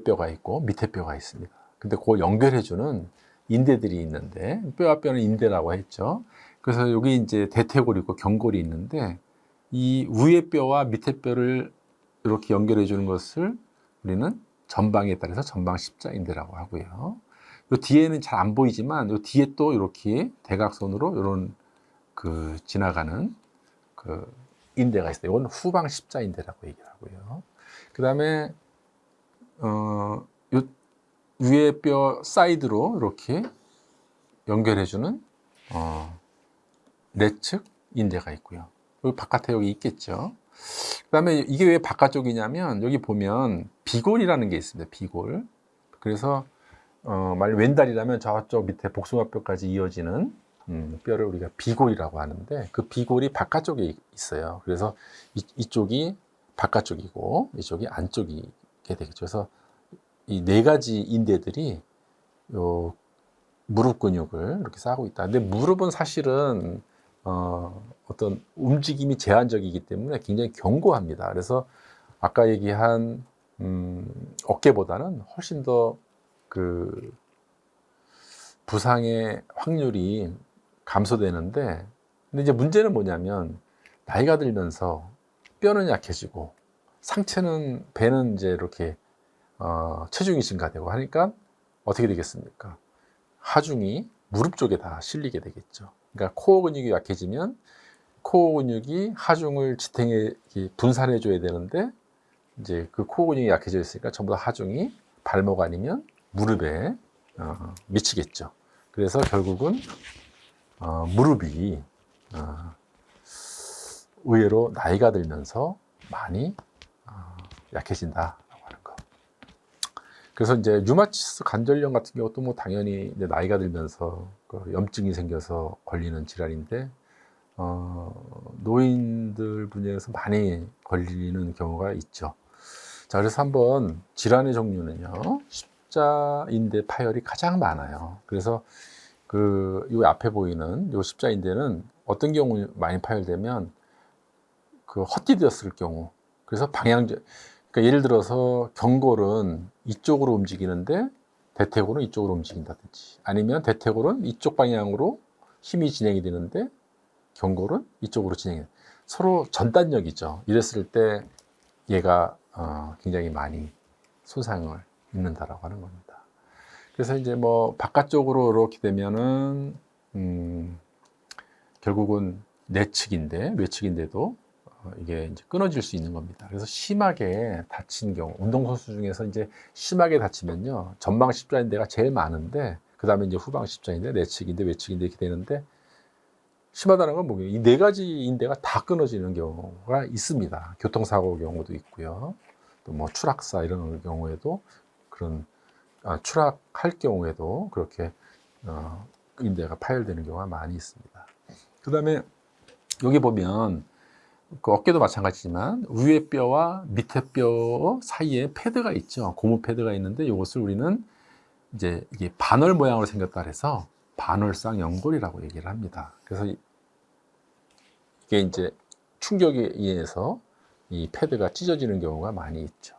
Speaker 1: 뼈가 있고 밑에 뼈가 있습니다. 근데 그걸 연결해주는 인대들이 있는데 뼈와 뼈는 인대라고 했죠. 그래서 여기 이제 대퇴골이 있고 경골이 있는데 이 위에 뼈와 밑에 뼈를 이렇게 연결해 주는 것을 우리는 전방에 따라서 전방 십자인대라고 하고요. 이 뒤에는 잘 안 보이지만 이 뒤에 또 이렇게 대각선으로 이런 그 지나가는 그 인대가 있어요. 이건 후방 십자인대라고 얘기를 하고요. 그 다음에 위에 뼈 사이드로 이렇게 연결해주는 내측 인대가 있고요. 여기 바깥에 여기 있겠죠. 그 다음에 이게 왜 바깥쪽이냐면 여기 보면 비골이라는 게 있습니다. 비골. 그래서 만약 왼다리라면 저쪽 밑에 복숭아뼈까지 이어지는 뼈를 우리가 비골이라고 하는데 그 비골이 바깥쪽에 있어요. 그래서 이쪽이 바깥쪽이고 이쪽이 안쪽이게 되겠죠. 그래서 이 4가지 인대들이 요 무릎 근육을 이렇게 싸고 있다. 근데 무릎은 사실은 어떤 움직임이 제한적이기 때문에 굉장히 견고합니다. 그래서 아까 얘기한 어깨보다는 훨씬 더 그 부상의 확률이 감소되는데, 근데 이제 문제는 뭐냐면 나이가 들면서 뼈는 약해지고 상체는 배는 이제 이렇게 체중이 증가되고 하니까 어떻게 되겠습니까? 하중이 무릎 쪽에 다 실리게 되겠죠. 그러니까 코어 근육이 약해지면 코어 근육이 하중을 지탱해 분산해 줘야 되는데 이제 그 코어 근육이 약해져 있으니까 전부 다 하중이 발목 아니면 무릎에 미치겠죠. 그래서 결국은 무릎이 의외로 나이가 들면서 많이 약해진다라고 하는 거. 그래서 이제 류마티스 관절염 같은 경우도 뭐 당연히 이제 나이가 들면서 그 염증이 생겨서 걸리는 질환인데 노인들 분야에서 많이 걸리는 경우가 있죠. 자, 그래서 한번 질환의 종류는요, 십자인대 파열이 가장 많아요. 그래서 이 앞에 보이는 이 십자인대는 어떤 경우 많이 파열되면 그 헛디뎠을 경우, 그래서 그러니까 예를 들어서 경골은 이쪽으로 움직이는데 대퇴골은 이쪽으로 움직인다든지, 아니면 대퇴골은 이쪽 방향으로 힘이 진행이 되는데 경골은 이쪽으로 진행이 돼요. 서로 전단력이죠. 이랬을 때 얘가 굉장히 많이 손상을 입는다라고 하는 겁니다. 그래서 이제 뭐 바깥쪽으로 이렇게 되면은 결국은 내측인데, 외측인데도 이게 이제 끊어질 수 있는 겁니다. 그래서 심하게 다친 경우, 운동선수 중에서 이제 심하게 다치면요, 전방 십자인대가 제일 많은데, 그 다음에 이제 후방 십자인대, 내측인대, 외측인대 이렇게 되는데, 심하다는 건 뭐예요? 이 네 가지 인대가 다 끊어지는 경우가 있습니다. 교통사고 경우도 있고요. 또 뭐 추락사 이런 경우에도 그런 추락할 경우에도 그렇게 인대가 파열되는 경우가 많이 있습니다. 그 다음에 여기 보면 그 어깨도 마찬가지지만 위에 뼈와 밑에 뼈 사이에 패드가 있죠. 고무 패드가 있는데 이것을 우리는 이제 이게 반월 모양으로 생겼다 해서 반월상 연골이라고 얘기를 합니다. 그래서 이게 이제 충격에 의해서 이 패드가 찢어지는 경우가 많이 있죠.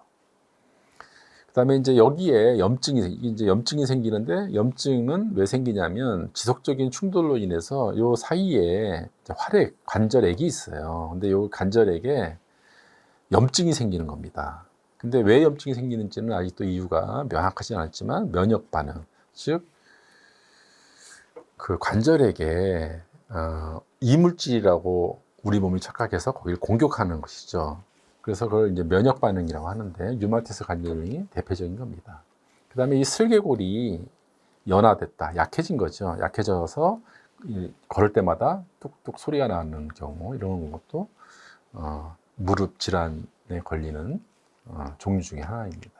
Speaker 1: 그다음에 이제 여기에 염증이 생기는데, 염증은 왜 생기냐면 지속적인 충돌로 인해서 요 사이에 활액, 관절액이 있어요. 근데 요 관절액에 염증이 생기는 겁니다. 근데 왜 염증이 생기는지는 아직도 이유가 명확하지 않았지만, 면역 반응, 즉 그 관절액에 이물질이라고 우리 몸이 착각해서 거기를 공격하는 것이죠. 그래서 그걸 이제 면역 반응이라고 하는데, 류마티스 관절염이 대표적인 겁니다. 그 다음에 이 슬개골이 연화됐다, 약해진 거죠. 약해져서 걸을 때마다 뚝뚝 소리가 나는 경우, 이런 것도 무릎 질환에 걸리는 종류 중에 하나입니다.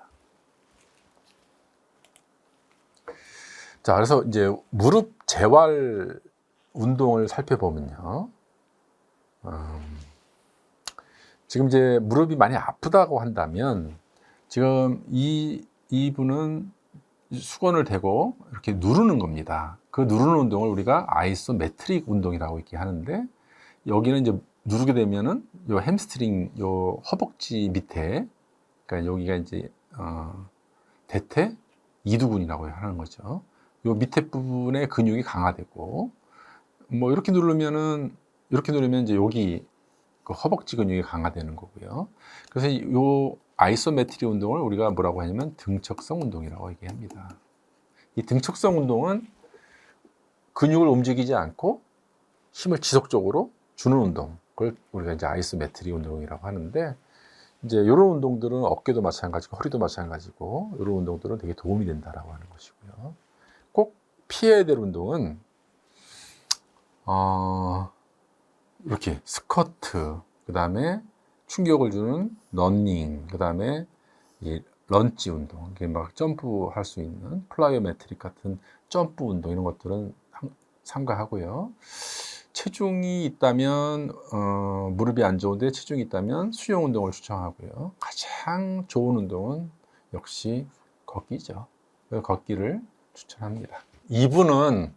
Speaker 1: 자, 그래서 이제 무릎 재활 운동을 살펴보면요, 지금 이제 무릎이 많이 아프다고 한다면, 지금 이분은 수건을 대고 이렇게 누르는 겁니다. 그 누르는 운동을 우리가 아이소메트릭 운동이라고 이렇게 하는데, 여기는 이제 누르게 되면은 요 햄스트링, 요 허벅지 밑에, 그러니까 여기가 이제 대퇴 이두근이라고 하는 거죠. 요 밑에 부분의 근육이 강화되고, 뭐 이렇게 누르면 이제 여기 그 허벅지 근육이 강화되는 거고요. 그래서 이 아이소메트리 운동을 우리가 뭐라고 하냐면 등척성 운동이라고 얘기합니다. 이 등척성 운동은 근육을 움직이지 않고 힘을 지속적으로 주는 운동, 그걸 우리가 이제 아이소메트리 운동이라고 하는데, 이제 이런 운동들은 어깨도 마찬가지고 허리도 마찬가지고, 이런 운동들은 되게 도움이 된다라고 하는 것이고요. 꼭 피해야 될 운동은 이렇게 스쿼트, 그 다음에 충격을 주는 러닝, 그 다음에 이 런지 운동, 이게 막 점프할 수 있는 플라이오메트릭 같은 점프 운동, 이런 것들은 삼가하고요. 체중이 있다면 무릎이 안 좋은데 체중이 있다면 수영 운동을 추천하고요. 가장 좋은 운동은 역시 걷기죠. 걷기를 추천합니다. 2부는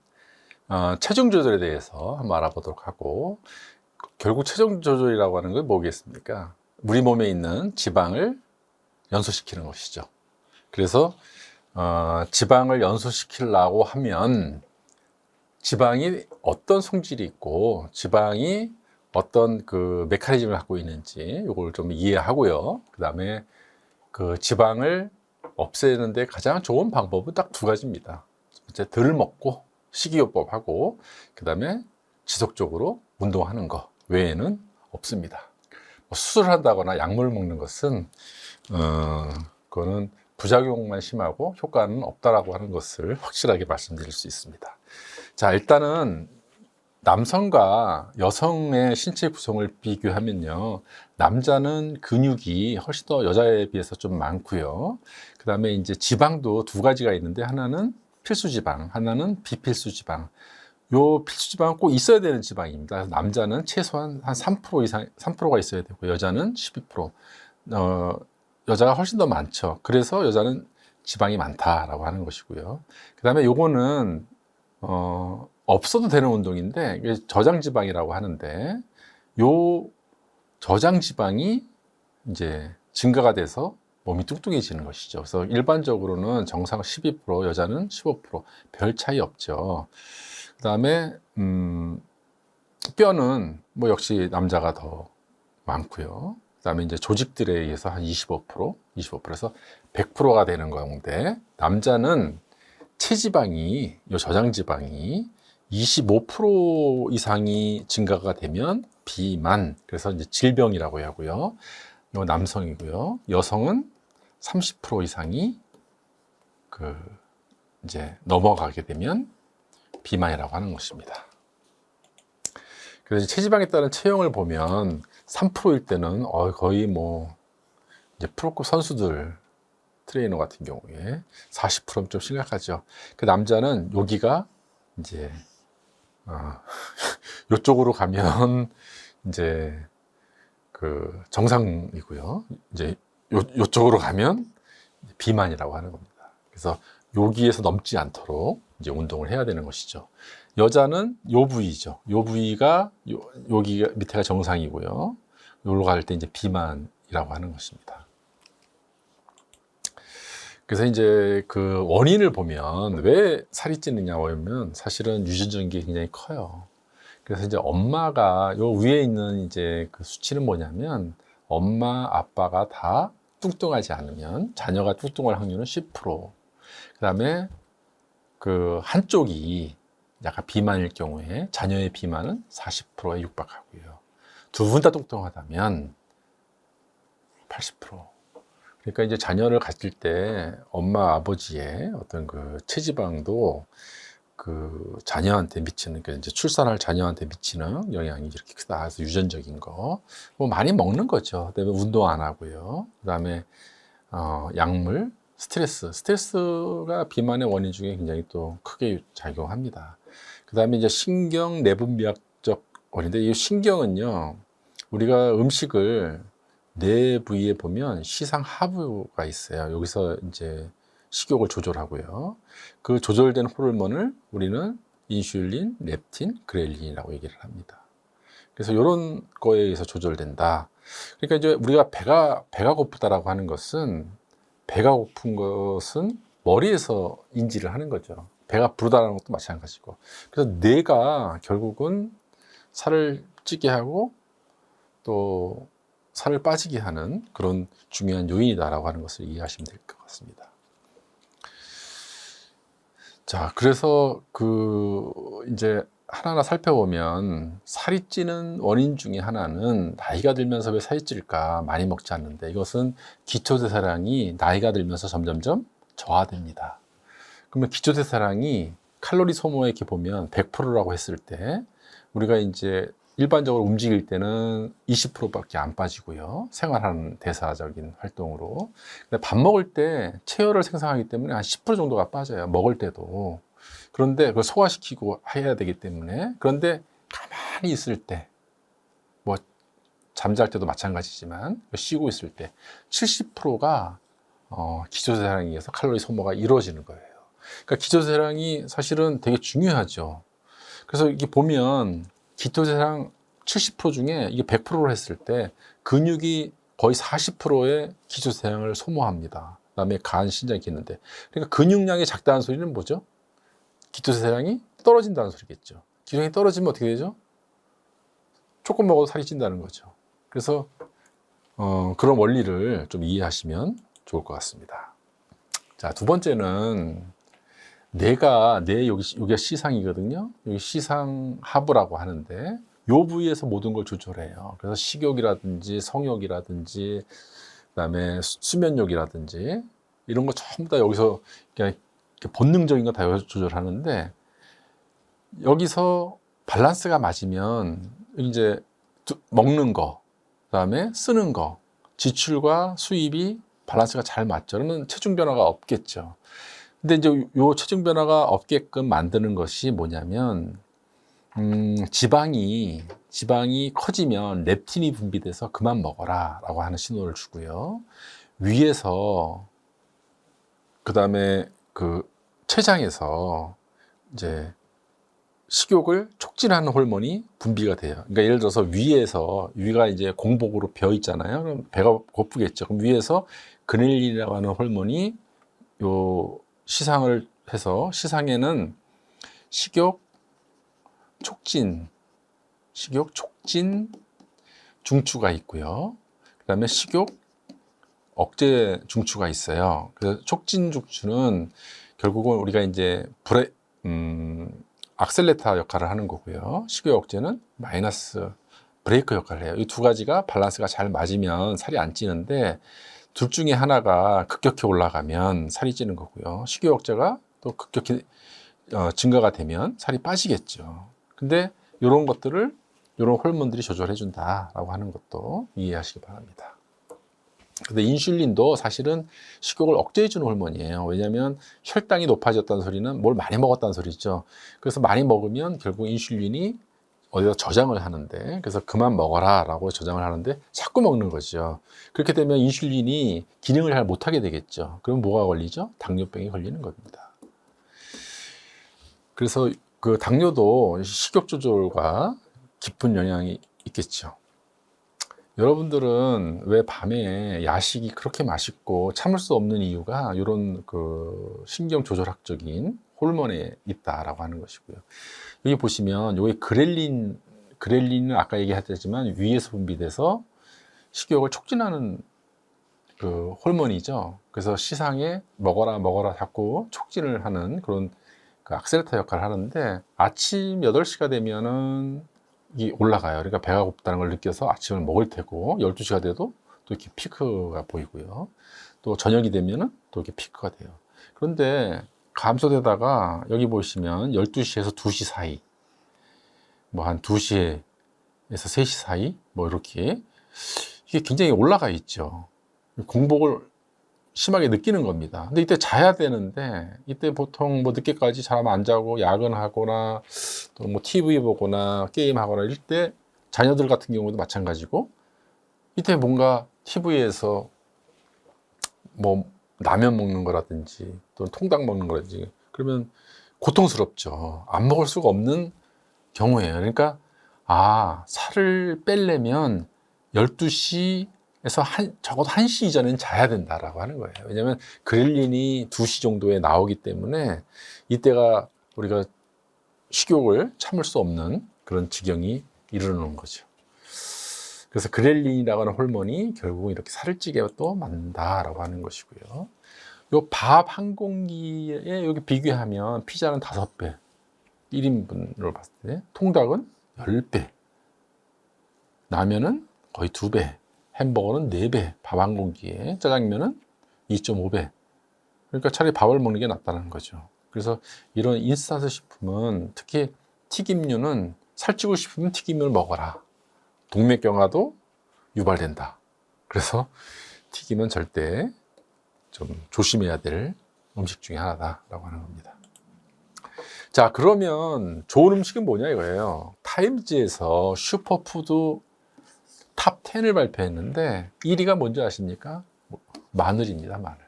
Speaker 1: 체중 조절에 대해서 한번 알아보도록 하고, 결국 체중 조절이라고 하는 건 뭐겠습니까? 우리 몸에 있는 지방을 연소시키는 것이죠. 그래서 지방을 연소시키려고 하면 지방이 어떤 성질이 있고 지방이 어떤 그 메커니즘을 갖고 있는지 이걸 좀 이해하고요. 그 다음에 그 지방을 없애는데 가장 좋은 방법은 딱 두 가지입니다. 첫째, 덜 먹고 식이요법하고, 그 다음에 지속적으로 운동하는 거 외에는 없습니다. 수술을 한다거나 약물을 먹는 것은 그거는 부작용만 심하고 효과는 없다라고 하는 것을 확실하게 말씀드릴 수 있습니다. 자, 일단은 남성과 여성의 신체 구성을 비교하면요, 남자는 근육이 훨씬 더 여자에 비해서 좀 많고요. 그 다음에 이제 지방도 두 가지가 있는데, 하나는 필수 지방, 하나는 비필수 지방. 요 필수 지방은 꼭 있어야 되는 지방입니다. 남자는 최소한 한 3% 이상, 3%가 있어야 되고, 여자는 12%. 여자가 훨씬 더 많죠. 그래서 여자는 지방이 많다라고 하는 것이고요. 그 다음에 요거는 없어도 되는 운동인데, 이게 저장 지방이라고 하는데, 요 저장 지방이 이제 증가가 돼서 몸이 뚱뚱해지는 것이죠. 그래서 일반적으로는 정상 12%, 여자는 15%별 차이 없죠. 그 다음에 뼈는 뭐 역시 남자가 더 많고요. 그 다음에 이제 조직들에 의해서 한 25%에서 100%가 되는 건데, 남자는 체지방이, 요 저장지방이 25% 이상이 증가가 되면 비만, 그래서 이제 질병이라고 하고요. 요 남성이고요. 여성은 30% 이상이 이제 넘어가게 되면 비만이라고 하는 것입니다. 그래서 체지방에 따른 체형을 보면 3%일 때는 거의 뭐 이제 프로급 선수들, 트레이너 같은 경우에 40%면 좀 심각하죠. 그 남자는 여기가 이제 요쪽으로 가면 이제 정상이고요. 이제 요쪽으로 가면 비만이라고 하는 겁니다. 그래서 여기에서 넘지 않도록 이제 운동을 해야 되는 것이죠. 여자는 요 부위죠. 요 부위가 여기가 밑에가 정상이고요. 여기로 갈 때 이제 비만이라고 하는 것입니다. 그래서 이제 그 원인을 보면 왜 살이 찌느냐 하면 사실은 유전적인 게 굉장히 커요. 그래서 이제 엄마가 요 위에 있는 이제 그 수치는 뭐냐면, 엄마, 아빠가 다 뚱뚱하지 않으면 자녀가 뚱뚱할 확률은 10%. 그 다음에 그 한쪽이 약간 비만일 경우에 자녀의 비만은 40%에 육박하고요. 두 분 다 뚱뚱하다면 80%. 그러니까 이제 자녀를 가질 때 엄마, 아버지의 어떤 그 체지방도 그 자녀한테 미치는, 그러니까 이제 출산할 자녀한테 미치는 영향이 이렇게 크다. 그래서 유전적인 거, 뭐 많이 먹는 거죠. 그다음에 운동 안 하고요. 그다음에 약물, 스트레스가 비만의 원인 중에 굉장히 또 크게 작용합니다. 그다음에 이제 신경 내분비학적 원인인데, 이 신경은요, 우리가 음식을 뇌 부위에 보면 시상 하부가 있어요. 여기서 이제 식욕을 조절하고요. 그 조절된 호르몬을 우리는 인슐린, 렙틴, 그렐린이라고 얘기를 합니다. 그래서 이런 거에 의해서 조절된다. 그러니까 이제 우리가 배가 고프다라고 하는 것은, 배가 고픈 것은 머리에서 인지를 하는 거죠. 배가 부르다는 것도 마찬가지고. 그래서 뇌가 결국은 살을 찌게 하고 또 살을 빠지게 하는 그런 중요한 요인이다라고 하는 것을 이해하시면 될 것 같습니다. 자, 그래서 이제 하나하나 살펴보면 살이 찌는 원인 중에 하나는, 나이가 들면서 왜 살이 찔까? 많이 먹지 않는데, 이것은 기초대사량이 나이가 들면서 점점점 저하됩니다. 그러면 기초대사량이 칼로리 소모에 이렇게 보면 100%라고 했을 때, 우리가 이제 일반적으로 움직일 때는 20%밖에 안 빠지고요. 생활하는 대사적인 활동으로. 근데 밥 먹을 때 체열을 생성하기 때문에 한 10% 정도가 빠져요. 먹을 때도. 그런데 그걸 소화시키고 해야 되기 때문에. 그런데 가만히 있을 때, 뭐 잠잘 때도 마찬가지지만 쉬고 있을 때 70%가 기초대사량에 의해서 칼로리 소모가 이루어지는 거예요. 그러니까 기초대사량이 사실은 되게 중요하죠. 그래서 이게 보면 기초대사량 70% 중에 이게 100%로 했을 때 근육이 거의 40%의 기초대사량을 소모합니다. 그다음에 간, 신장이 있는데, 그러니까 근육량이 작다는 소리는 뭐죠? 기초대사량이 떨어진다는 소리겠죠. 기초량이 떨어지면 어떻게 되죠? 조금 먹어도 살이 찐다는 거죠. 그래서 그런 원리를 좀 이해하시면 좋을 것 같습니다. 자, 두 번째는 여기가 시상이거든요. 여기 시상 하부라고 하는데, 요 부위에서 모든 걸 조절해요. 그래서 식욕이라든지 성욕이라든지 그다음에 수면욕이라든지 이런 거 전부 다 여기서 이렇게 본능적인 거 다 조절하는데, 여기서 밸런스가 맞으면 이제 먹는 거, 그다음에 쓰는 거, 지출과 수입이 밸런스가 잘 맞죠. 그러면 체중 변화가 없겠죠. 근데 이제 요 체중 변화가 없게끔 만드는 것이 뭐냐면, 지방이 커지면 렙틴이 분비돼서 그만 먹어라 라고 하는 신호를 주고요. 위에서, 그 다음에 췌장에서 이제 식욕을 촉진하는 호르몬이 분비가 돼요. 그러니까 예를 들어서 위가 이제 공복으로 비어 있잖아요. 그럼 배가 고프겠죠. 그럼 위에서 그렐린이라고 하는 호르몬이 요 시상을 해서 시상에는 식욕 촉진 중추가 있고요. 그다음에 식욕 억제 중추가 있어요. 그래서 촉진 중추는 결국은 우리가 이제 악셀레터 역할을 하는 거고요. 식욕 억제는 마이너스 브레이크 역할을 해요. 이 두 가지가 밸런스가 잘 맞으면 살이 안 찌는데 둘 중에 하나가 급격히 올라가면 살이 찌는 거고요. 식욕 억제가 또 급격히 증가가 되면 살이 빠지겠죠. 근데 이런 호르몬들이 조절해 준다라고 하는 것도 이해하시기 바랍니다. 근데 인슐린도 사실은 식욕을 억제해 주는 호르몬이에요. 왜냐하면 혈당이 높아졌다는 소리는 뭘 많이 먹었다는 소리죠. 그래서 많이 먹으면 결국 인슐린이 어디다 저장을 하는데, 그래서 그만 먹어라 라고 저장을 하는데 자꾸 먹는 거죠. 그렇게 되면 인슐린이 기능을 잘 못하게 되겠죠. 그럼 뭐가 걸리죠? 당뇨병이 걸리는 겁니다. 그래서 그 당뇨도 식욕 조절과 깊은 영향이 있겠죠. 여러분들은 왜 밤에 야식이 그렇게 맛있고 참을 수 없는 이유가 이런 그 신경 조절학적인 호르몬에 있다라고 하는 것이고요. 여기 보시면 여기 그렐린은 아까 얘기했지만 위에서 분비돼서 식욕을 촉진하는 그 호르몬이죠. 그래서 시상에 먹어라 자꾸 촉진을 하는 그런 그 악셀레터 역할을 하는데 아침 8시가 되면은 이 올라가요. 그러니까 배가 고프다는 걸 느껴서 아침을 먹을 테고 12시가 돼도 또 이렇게 피크가 보이고요. 또 저녁이 되면은 또 이렇게 피크가 돼요. 그런데 감소되다가 여기 보시면 12시에서 2시 사이, 뭐 한 2시에서 3시 사이, 뭐 이렇게 이게 굉장히 올라가 있죠. 공복을 심하게 느끼는 겁니다. 근데 이때 자야 되는데 이때 보통 뭐 늦게까지 잠 안 자고 야근하거나 또 뭐 TV 보거나 게임하거나 이럴 때 자녀들 같은 경우도 마찬가지고 이때 뭔가 TV에서 뭐 라면 먹는 거라든지 또 통닭 먹는 거라든지 그러면 고통스럽죠. 안 먹을 수가 없는 경우예요. 그러니까 살을 빼려면 12시에서 적어도 1시 이전엔 자야 된다라고 하는 거예요. 왜냐하면 그렐린이 2시 정도에 나오기 때문에 이때가 우리가 식욕을 참을 수 없는 그런 지경이 이르는 거죠. 그래서 그렐린이라고 하는 호르몬이 결국 이렇게 살을 찌게 또 만든다라고 하는 것이고요. 요 밥 한 공기에 여기 비교하면 피자는 5배, 1인분으로 봤을 때 통닭은 10배, 라면은 거의 2배, 햄버거는 4배, 밥 한 공기에 짜장면은 2.5배. 그러니까 차라리 밥을 먹는 게 낫다는 거죠. 그래서 이런 인스턴트 식품은 특히 튀김류는 살찌고 싶으면 튀김을 먹어라. 동맥경화도 유발된다. 그래서 튀김은 절대 좀 조심해야 될 음식 중에 하나다라고 하는 겁니다. 자, 그러면 좋은 음식은 뭐냐 이거예요. 타임즈에서 슈퍼푸드 탑 10을 발표했는데 1위가 뭔지 아십니까? 마늘입니다. 마늘.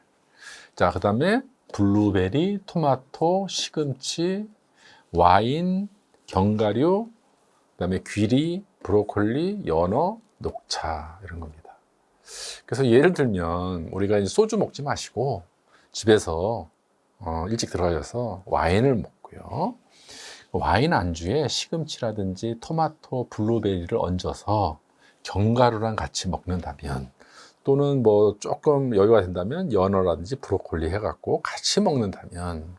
Speaker 1: 자, 그 다음에 블루베리, 토마토, 시금치, 와인, 견과류, 그 다음에 귀리, 브로콜리, 연어, 녹차 이런 겁니다. 그래서 예를 들면 우리가 이제 소주 먹지 마시고 집에서 일찍 들어가셔서 와인을 먹고요. 와인 안주에 시금치라든지 토마토, 블루베리를 얹어서 견과류랑 같이 먹는다면, 또는 뭐 조금 여유가 된다면 연어라든지 브로콜리 해갖고 같이 먹는다면,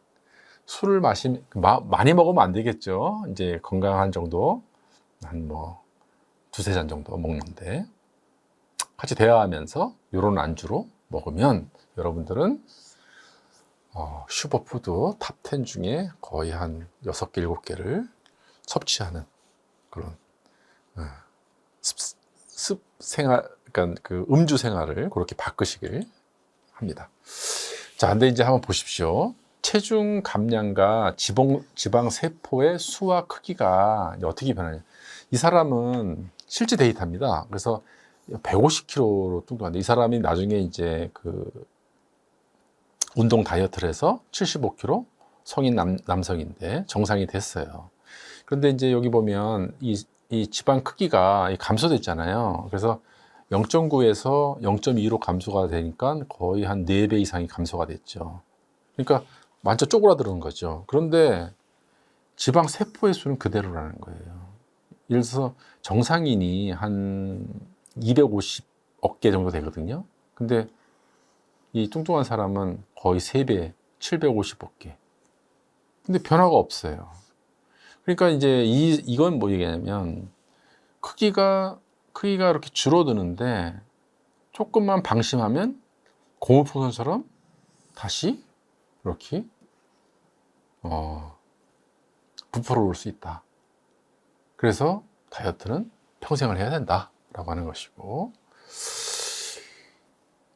Speaker 1: 술을 많이 먹으면 안 되겠죠. 이제 건강한 정도, 한 뭐 2-3잔 정도 먹는데 같이 대화하면서 이런 안주로 먹으면 여러분들은 슈퍼푸드 탑 10 중에 거의 한 6개, 7개를 섭취하는 그런 생활, 그러니까 그 음주 생활을 그렇게 바꾸시길 합니다. 자, 근데 이제 한번 보십시오. 체중 감량과 지방 세포의 수와 크기가 어떻게 변하냐. 이 사람은 실제 데이터입니다. 그래서 150kg로 뚱뚱한데 이 사람이 나중에 이제 그 운동 다이어트를 해서 75kg 성인 남성인데 정상이 됐어요. 그런데 이제 여기 보면 이 지방 크기가 감소됐잖아요. 그래서 0.9에서 0.2로 감소가 되니까 거의 한 4배 이상이 감소가 됐죠. 그러니까 완전 쪼그라드는 거죠. 그런데 지방 세포의 수는 그대로라는 거예요. 예를 들어서 정상인이 한 250억 개 정도 되거든요. 근데 이 뚱뚱한 사람은 거의 3배, 750억 개. 근데 변화가 없어요. 그러니까 이제 이건 뭐 얘기냐면 크기가 이렇게 줄어드는데 조금만 방심하면 고무풍선처럼 다시 이렇게 부풀어 올 수 있다. 그래서 다이어트는 평생을 해야 된다라고 하는 것이고,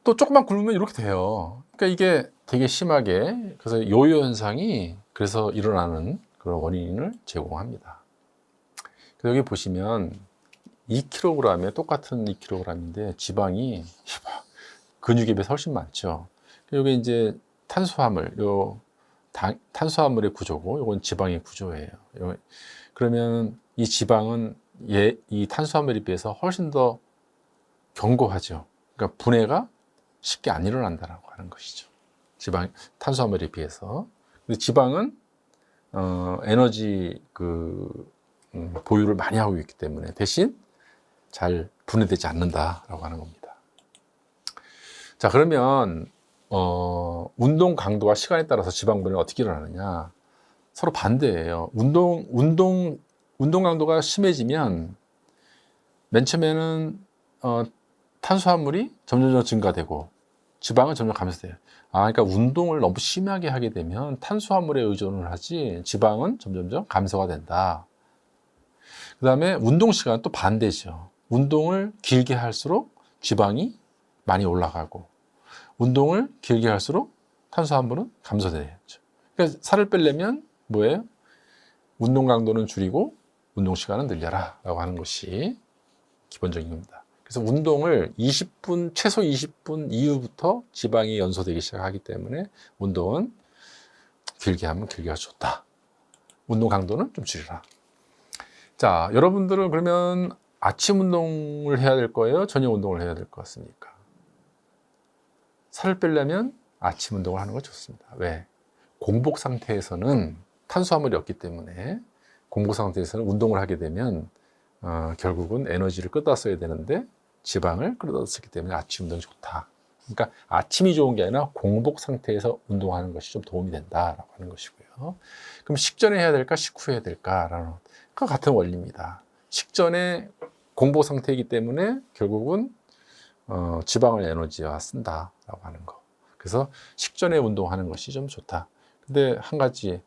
Speaker 1: 또 조금만 굶으면 이렇게 돼요. 그러니까 이게 되게 심하게, 그래서 요요 현상이 그래서 일어나는 그런 원인을 제공합니다. 여기 보시면 2kg에 똑같은 2kg인데 지방이 근육에 비해서 훨씬 많죠. 여기 이제 탄수화물, 탄수화물의 구조고, 이건 지방의 구조예요. 그러면 이 지방은 이 탄수화물에 비해서 훨씬 더 견고하죠. 그러니까 분해가 쉽게 안 일어난다라고 하는 것이죠. 탄수화물에 비해서. 근데 지방은 에너지 보유를 많이 하고 있기 때문에 대신 잘 분해되지 않는다라고 하는 겁니다. 자, 그러면 운동 강도와 시간에 따라서 지방 분해가 어떻게 일어나느냐? 서로 반대예요. 운동 강도가 심해지면 맨 처음에는 탄수화물이 점점 증가되고 지방은 점점 감소돼요. 그러니까 운동을 너무 심하게 하게 되면 탄수화물에 의존을 하지 지방은 점점 감소가 된다. 그 다음에 운동 시간은 또 반대죠. 운동을 길게 할수록 지방이 많이 올라가고 운동을 길게 할수록 탄수화물은 감소되죠. 그러니까 살을 빼려면 뭐예요? 운동 강도는 줄이고 운동 시간은 늘려라 라고 하는 것이 기본적인 겁니다. 그래서 운동을 최소 20분 이후부터 지방이 연소되기 시작하기 때문에 운동은 길게 하면 길게 좋다. 운동 강도는 좀 줄여라. 자, 여러분들은 그러면 아침 운동을 해야 될 거예요? 저녁 운동을 해야 될 것 같습니까? 살을 빼려면 아침 운동을 하는 거 좋습니다. 왜? 공복 상태에서는 탄수화물이 없기 때문에 공복 상태에서는 운동을 하게 되면 결국은 에너지를 끌어다 써야 되는데 지방을 끌어다 쓰기 때문에 아침 운동이 좋다. 그러니까 아침이 좋은 게 아니라 공복 상태에서 운동하는 것이 좀 도움이 된다라고 하는 것이고요. 그럼 식전에 해야 될까, 식후에 해야 될까라는 그 같은 원리입니다. 식전에 공복 상태이기 때문에 결국은 지방을 에너지화 쓴다라고 하는 거. 그래서 식전에 운동하는 것이 좀 좋다. 근데 한 가지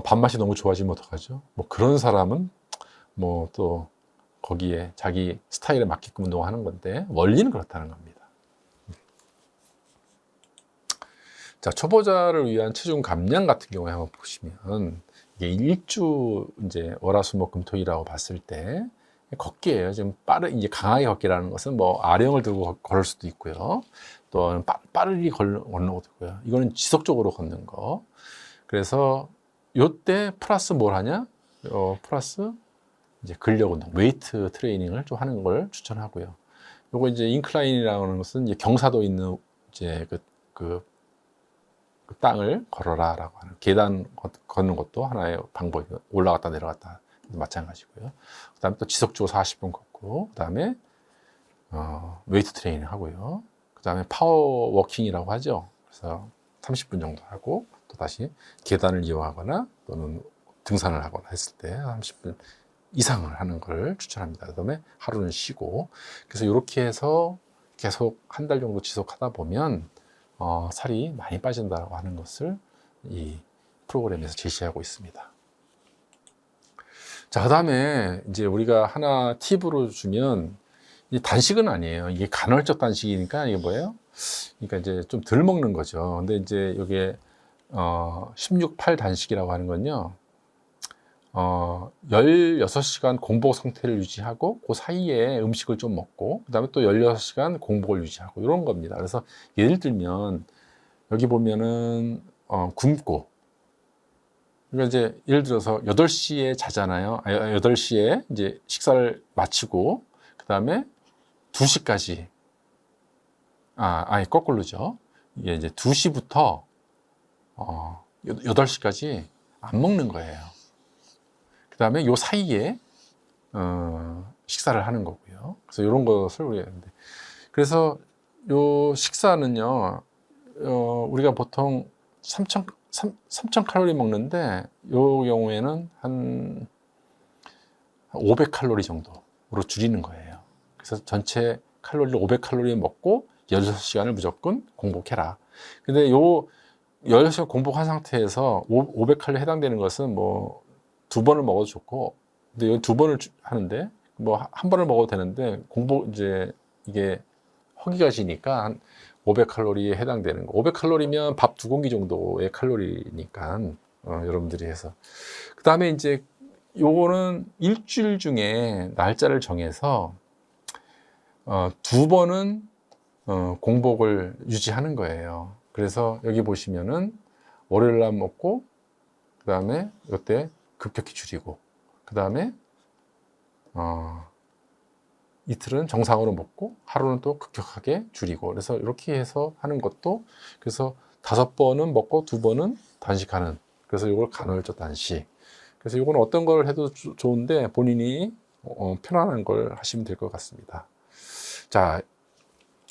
Speaker 1: 밥맛이 너무 좋아지면 어떡하죠? 뭐 그런 사람은 뭐 또 거기에 자기 스타일에 맞게끔 운동하는 건데 원리는 그렇다는 겁니다. 자, 초보자를 위한 체중 감량 같은 경우에 한번 보시면 이게 일주 이제 월화수목금토일이라고 봤을 때 걷기예요. 좀 이제 강하게 걷기라는 것은 뭐 아령을 들고 걸을 수도 있고요. 또 빠르게 걷는 것도 있고요. 이거는 지속적으로 걷는 거. 그래서 요때 플러스 뭘 하냐? 플러스 이제 근력 운동, 웨이트 트레이닝을 좀 하는 걸 추천하고요. 요거 이제 인클라인이라는 것은 이제 경사도 있는 이제 그 땅을 걸어라라고 하는 계단 걷는 것도 하나의 방법이 올라갔다 내려갔다 마찬가지고요. 그다음에 또 지속적으로 40분 걷고 그다음에 웨이트 트레이닝 하고요. 그다음에 파워워킹이라고 하죠. 그래서 30분 정도 하고 또 다시 계단을 이용하거나 또는 등산을 하거나 했을 때 30분 이상을 하는 걸 추천합니다. 그다음에 하루는 쉬고 그래서 이렇게 해서 계속 한 달 정도 지속하다 보면 살이 많이 빠진다고 하는 것을 이 프로그램에서 제시하고 있습니다. 자, 그다음에 이제 우리가 하나 팁으로 주면 이 단식은 아니에요. 이게 간헐적 단식이니까 이게 뭐예요? 그러니까 이제 좀 덜 먹는 거죠. 근데 이제 이게 16-8 단식이라고 하는 건요. 16시간 공복 상태를 유지하고 그 사이에 음식을 좀 먹고 그다음에 또 16시간 공복을 유지하고 이런 겁니다. 그래서 예를 들면 여기 보면은 굶고 그러니까 이제 예를 들어서 8시에 자잖아요. 8시에 이제 식사를 마치고 그다음에 2시까지 아니 거꾸로죠. 이게 이제 2시부터 8시까지 안 먹는 거예요. 그다음에 요 사이에 식사를 하는 거고요. 그래서 이런 것을 우리가 하는데, 그래서 요 식사는요, 우리가 보통 3,000 칼로리 먹는데 요 경우에는 한 500 칼로리 정도로 줄이는 거예요. 그래서 전체 칼로리를 500 칼로리 먹고 16시간을 무조건 공복해라. 근데 요 16시간 공복한 상태에서 500 칼로리에 해당되는 것은 뭐 2번을 먹어도 좋고, 근데 이 2번을 하는데 뭐 한 번을 먹어도 되는데 공복 이제 이게 허기가 지니까 한 500 칼로리에 해당되는 거. 500 칼로리면 밥 2공기 정도의 칼로리니까 여러분들이 해서, 그 다음에 이제 요거는 일주일 중에 날짜를 정해서 2번은 공복을 유지하는 거예요. 그래서 여기 보시면은 월요일 날 먹고 그 다음에 이때 급격히 줄이고 그 다음에 이틀은 정상으로 먹고 하루는 또 급격하게 줄이고, 그래서 이렇게 해서 하는 것도, 그래서 5번은 먹고 2번은 단식하는, 그래서 이걸 간헐적 단식. 그래서 이건 어떤 걸 해도 좋은데 본인이 편안한 걸 하시면 될 것 같습니다. 자,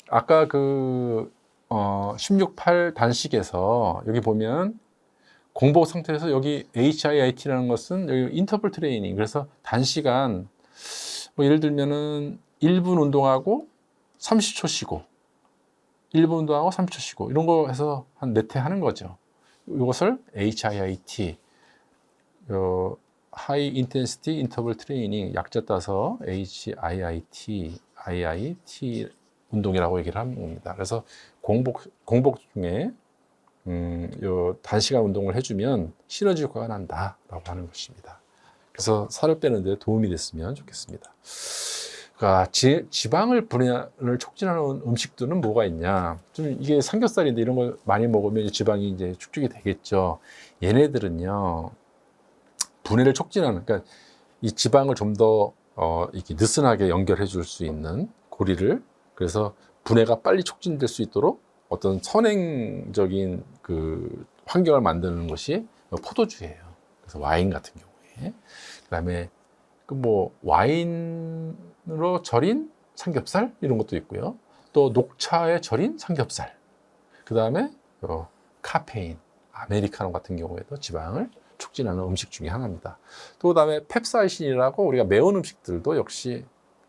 Speaker 1: 아까 그 16.8 단식에서 여기 보면 공복 상태에서 여기 HIIT라는 것은 여기 인터벌 트레이닝, 그래서 단시간 뭐 예를 들면은 1분 운동하고 30초 쉬고 1분 운동하고 30초 쉬고 이런 거 해서 한 4회 하는 거죠. 이것을 HIIT, High Intensity Interval Training, 약자 따서 HIIT, IIT 운동이라고 얘기를 하는 겁니다. 그래서 공복 중에 요 단시간 운동을 해주면 시너지 효과가 난다라고 하는 것입니다. 그래서 살을 빼는 데 도움이 됐으면 좋겠습니다. 그러니까 지방을 분해를 촉진하는 음식들은 뭐가 있냐? 좀 이게 삼겹살인데 이런 걸 많이 먹으면 지방이 이제 축적이 되겠죠. 얘네들은요, 분해를 촉진하는, 그러니까 이 지방을 좀 더 이렇게 느슨하게 연결해 줄 수 있는 고리를, 그래서 분해가 빨리 촉진될 수 있도록 어떤 선행적인 그 환경을 만드는 것이 포도주예요. 그래서 와인 같은 경우에, 그다음에 그 뭐 와인으로 절인 삼겹살 이런 것도 있고요. 또 녹차에 절인 삼겹살. 그다음에 카페인, 아메리카노 같은 경우에도 지방을 촉진하는 음식 중에 하나입니다. 또 그다음에 펩사이신이라고 우리가 매운 음식들도 역시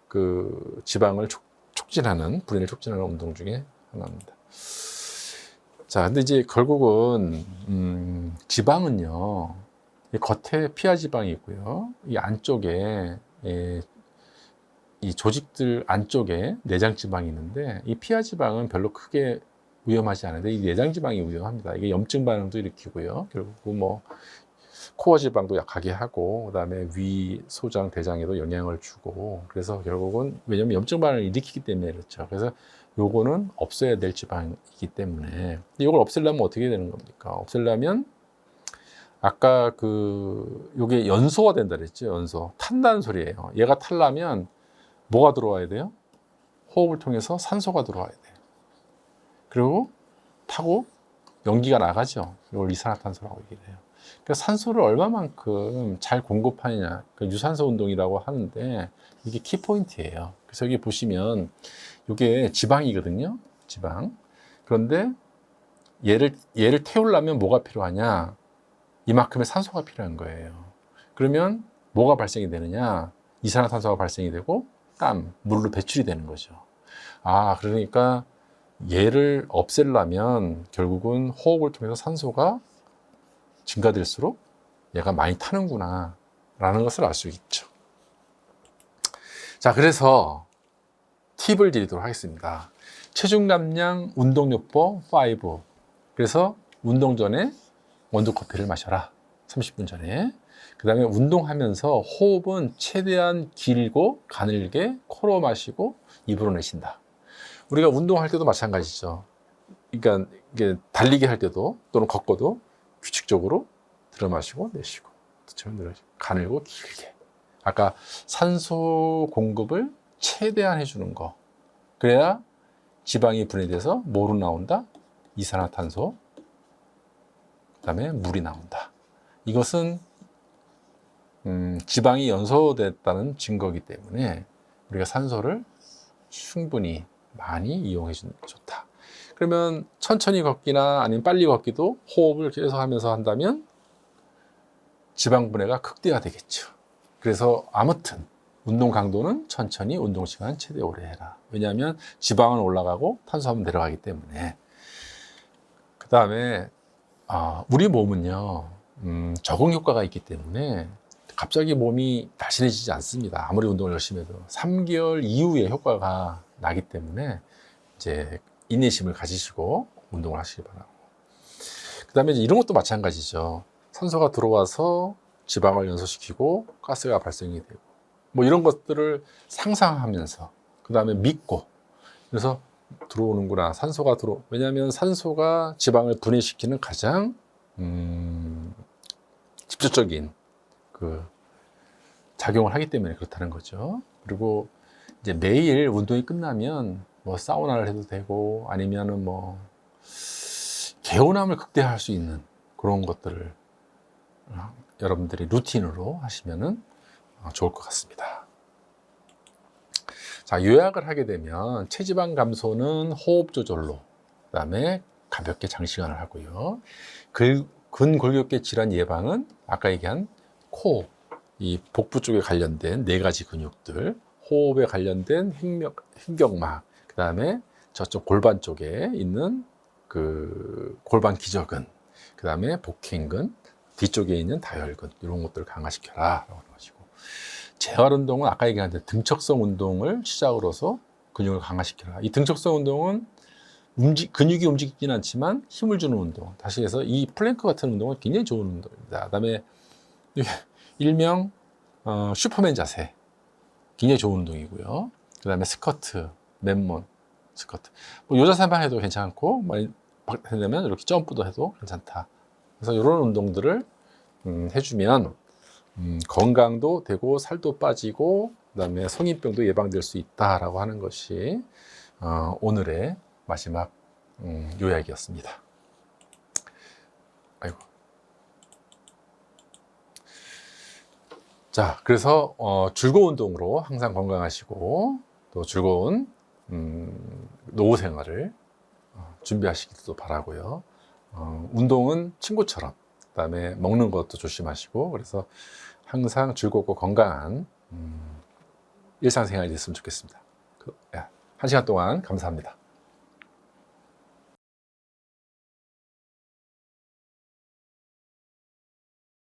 Speaker 1: 그 지방을 촉진하는, 분해를 촉진하는 운동 중에 하나입니다. 자, 근데 이제 결국은 지방은요, 이 겉에 피하 지방이 있고요, 이 안쪽에 이 조직들 안쪽에 내장 지방이 있는데, 이 피하 지방은 별로 크게 위험하지 않은데 이 내장 지방이 위험합니다. 이게 염증 반응도 일으키고요, 결국 뭐 코어 지방도 약하게 하고, 그다음에 위, 소장, 대장에도 영향을 주고, 그래서 결국은 왜냐하면 염증 반응을 일으키기 때문에 그렇죠. 그래서 요거는 없애야 될 지방이기 때문에, 이걸 없애려면 어떻게 되는 겁니까? 없애려면 아까 그 요게 연소가 된다 그랬죠. 연소, 탄다는 소리예요. 얘가 타려면 뭐가 들어와야 돼요? 호흡을 통해서 산소가 들어와야 돼요. 그리고 타고 연기가 나가죠. 이걸 이산화탄소라고 얘기를 해요. 그러니까 산소를 얼마만큼 잘 공급하느냐, 그 유산소 운동이라고 하는데 이게 키포인트예요. 그래서 여기 보시면 이게 지방이거든요, 지방. 그런데 얘를 태우려면 뭐가 필요하냐? 이만큼의 산소가 필요한 거예요. 그러면 뭐가 발생이 되느냐? 이산화탄소가 발생이 되고 땀, 물로 배출이 되는 거죠. 아, 그러니까 얘를 없애려면 결국은 호흡을 통해서 산소가 증가될수록 얘가 많이 타는구나 라는 것을 알 수 있죠. 자, 그래서 팁을 드리도록 하겠습니다. 체중 감량 운동요법 5. 그래서 운동 전에 원두커피를 마셔라. 30분 전에. 그 다음에 운동하면서 호흡은 최대한 길고 가늘게 코로 마시고 입으로 내쉰다. 우리가 운동할 때도 마찬가지죠. 그러니까 이게 달리기 할 때도 또는 걷고도 규칙적으로 들어 마시고 내쉬고, 가늘고 길게. 아까 산소 공급을 최대한 해주는 거. 그래야 지방이 분해돼서 뭐로 나온다? 이산화탄소, 그 다음에 물이 나온다. 이것은 지방이 연소됐다는 증거이기 때문에 우리가 산소를 충분히 많이 이용해 주는 게 좋다. 그러면 천천히 걷기나 아니면 빨리 걷기도 호흡을 계속 하면서 한다면 지방 분해가 극대화되겠죠. 그래서 아무튼 운동 강도는 천천히, 운동 시간 최대 오래 해라. 왜냐하면 지방은 올라가고 탄수화물 내려가기 때문에. 그 다음에 우리 몸은요 적응 효과가 있기 때문에 갑자기 몸이 날씬해지지 않습니다. 아무리 운동을 열심히 해도 3개월 이후에 효과가 나기 때문에 이제 인내심을 가지시고 운동을 하시기 바라고. 그 다음에 이런 것도 마찬가지죠. 산소가 들어와서 지방을 연소시키고 가스가 발생이 되고 뭐 이런 것들을 상상하면서 그 다음에 믿고, 그래서 들어오는구나, 산소가 왜냐하면 산소가 지방을 분해시키는 가장 직접적인 그 작용을 하기 때문에 그렇다는 거죠. 그리고 이제 매일 운동이 끝나면 뭐 사우나를 해도 되고 아니면은 뭐 개운함을 극대화할 수 있는 그런 것들을 여러분들이 루틴으로 하시면은 좋을 것 같습니다. 자, 요약을 하게 되면 체지방 감소는 호흡 조절로, 그 다음에 가볍게 장시간을 하고요. 근골격계 질환 예방은 아까 얘기한 코, 이 복부 쪽에 관련된 4가지 근육들, 호흡에 관련된 횡격막, 그 다음에 저쪽 골반 쪽에 있는 그 골반 기저근, 그 다음에 복행근, 뒤쪽에 있는 다혈근, 이런 것들을 강화시켜라 라고 하는 것이고, 재활 운동은 아까 얘기한 등척성 운동을 시작으로서 근육을 강화시켜라. 이 등척성 운동은 근육이 움직이진 않지만 힘을 주는 운동. 다시 해서 이 플랭크 같은 운동은 굉장히 좋은 운동입니다. 그 다음에 일명 슈퍼맨 자세, 굉장히 좋은 운동이고요. 그 다음에 스쿼트, 맨몸 스쿼트, 뭐 요 자세만 해도 괜찮고, 많이 되면 이렇게 점프도 해도 괜찮다. 그래서 이런 운동들을 해주면 건강도 되고 살도 빠지고 그 다음에 성인병도 예방될 수 있다라고 하는 것이 오늘의 마지막 요약이었습니다. 아이고. 자, 그래서 즐거운 운동으로 항상 건강하시고 또 즐거운 노후 생활을 준비하시기도 바라고요. 운동은 친구처럼, 그 다음에 먹는 것도 조심하시고, 그래서 항상 즐겁고 건강한 일상생활이 됐으면 좋겠습니다. 1시간 동안 감사합니다.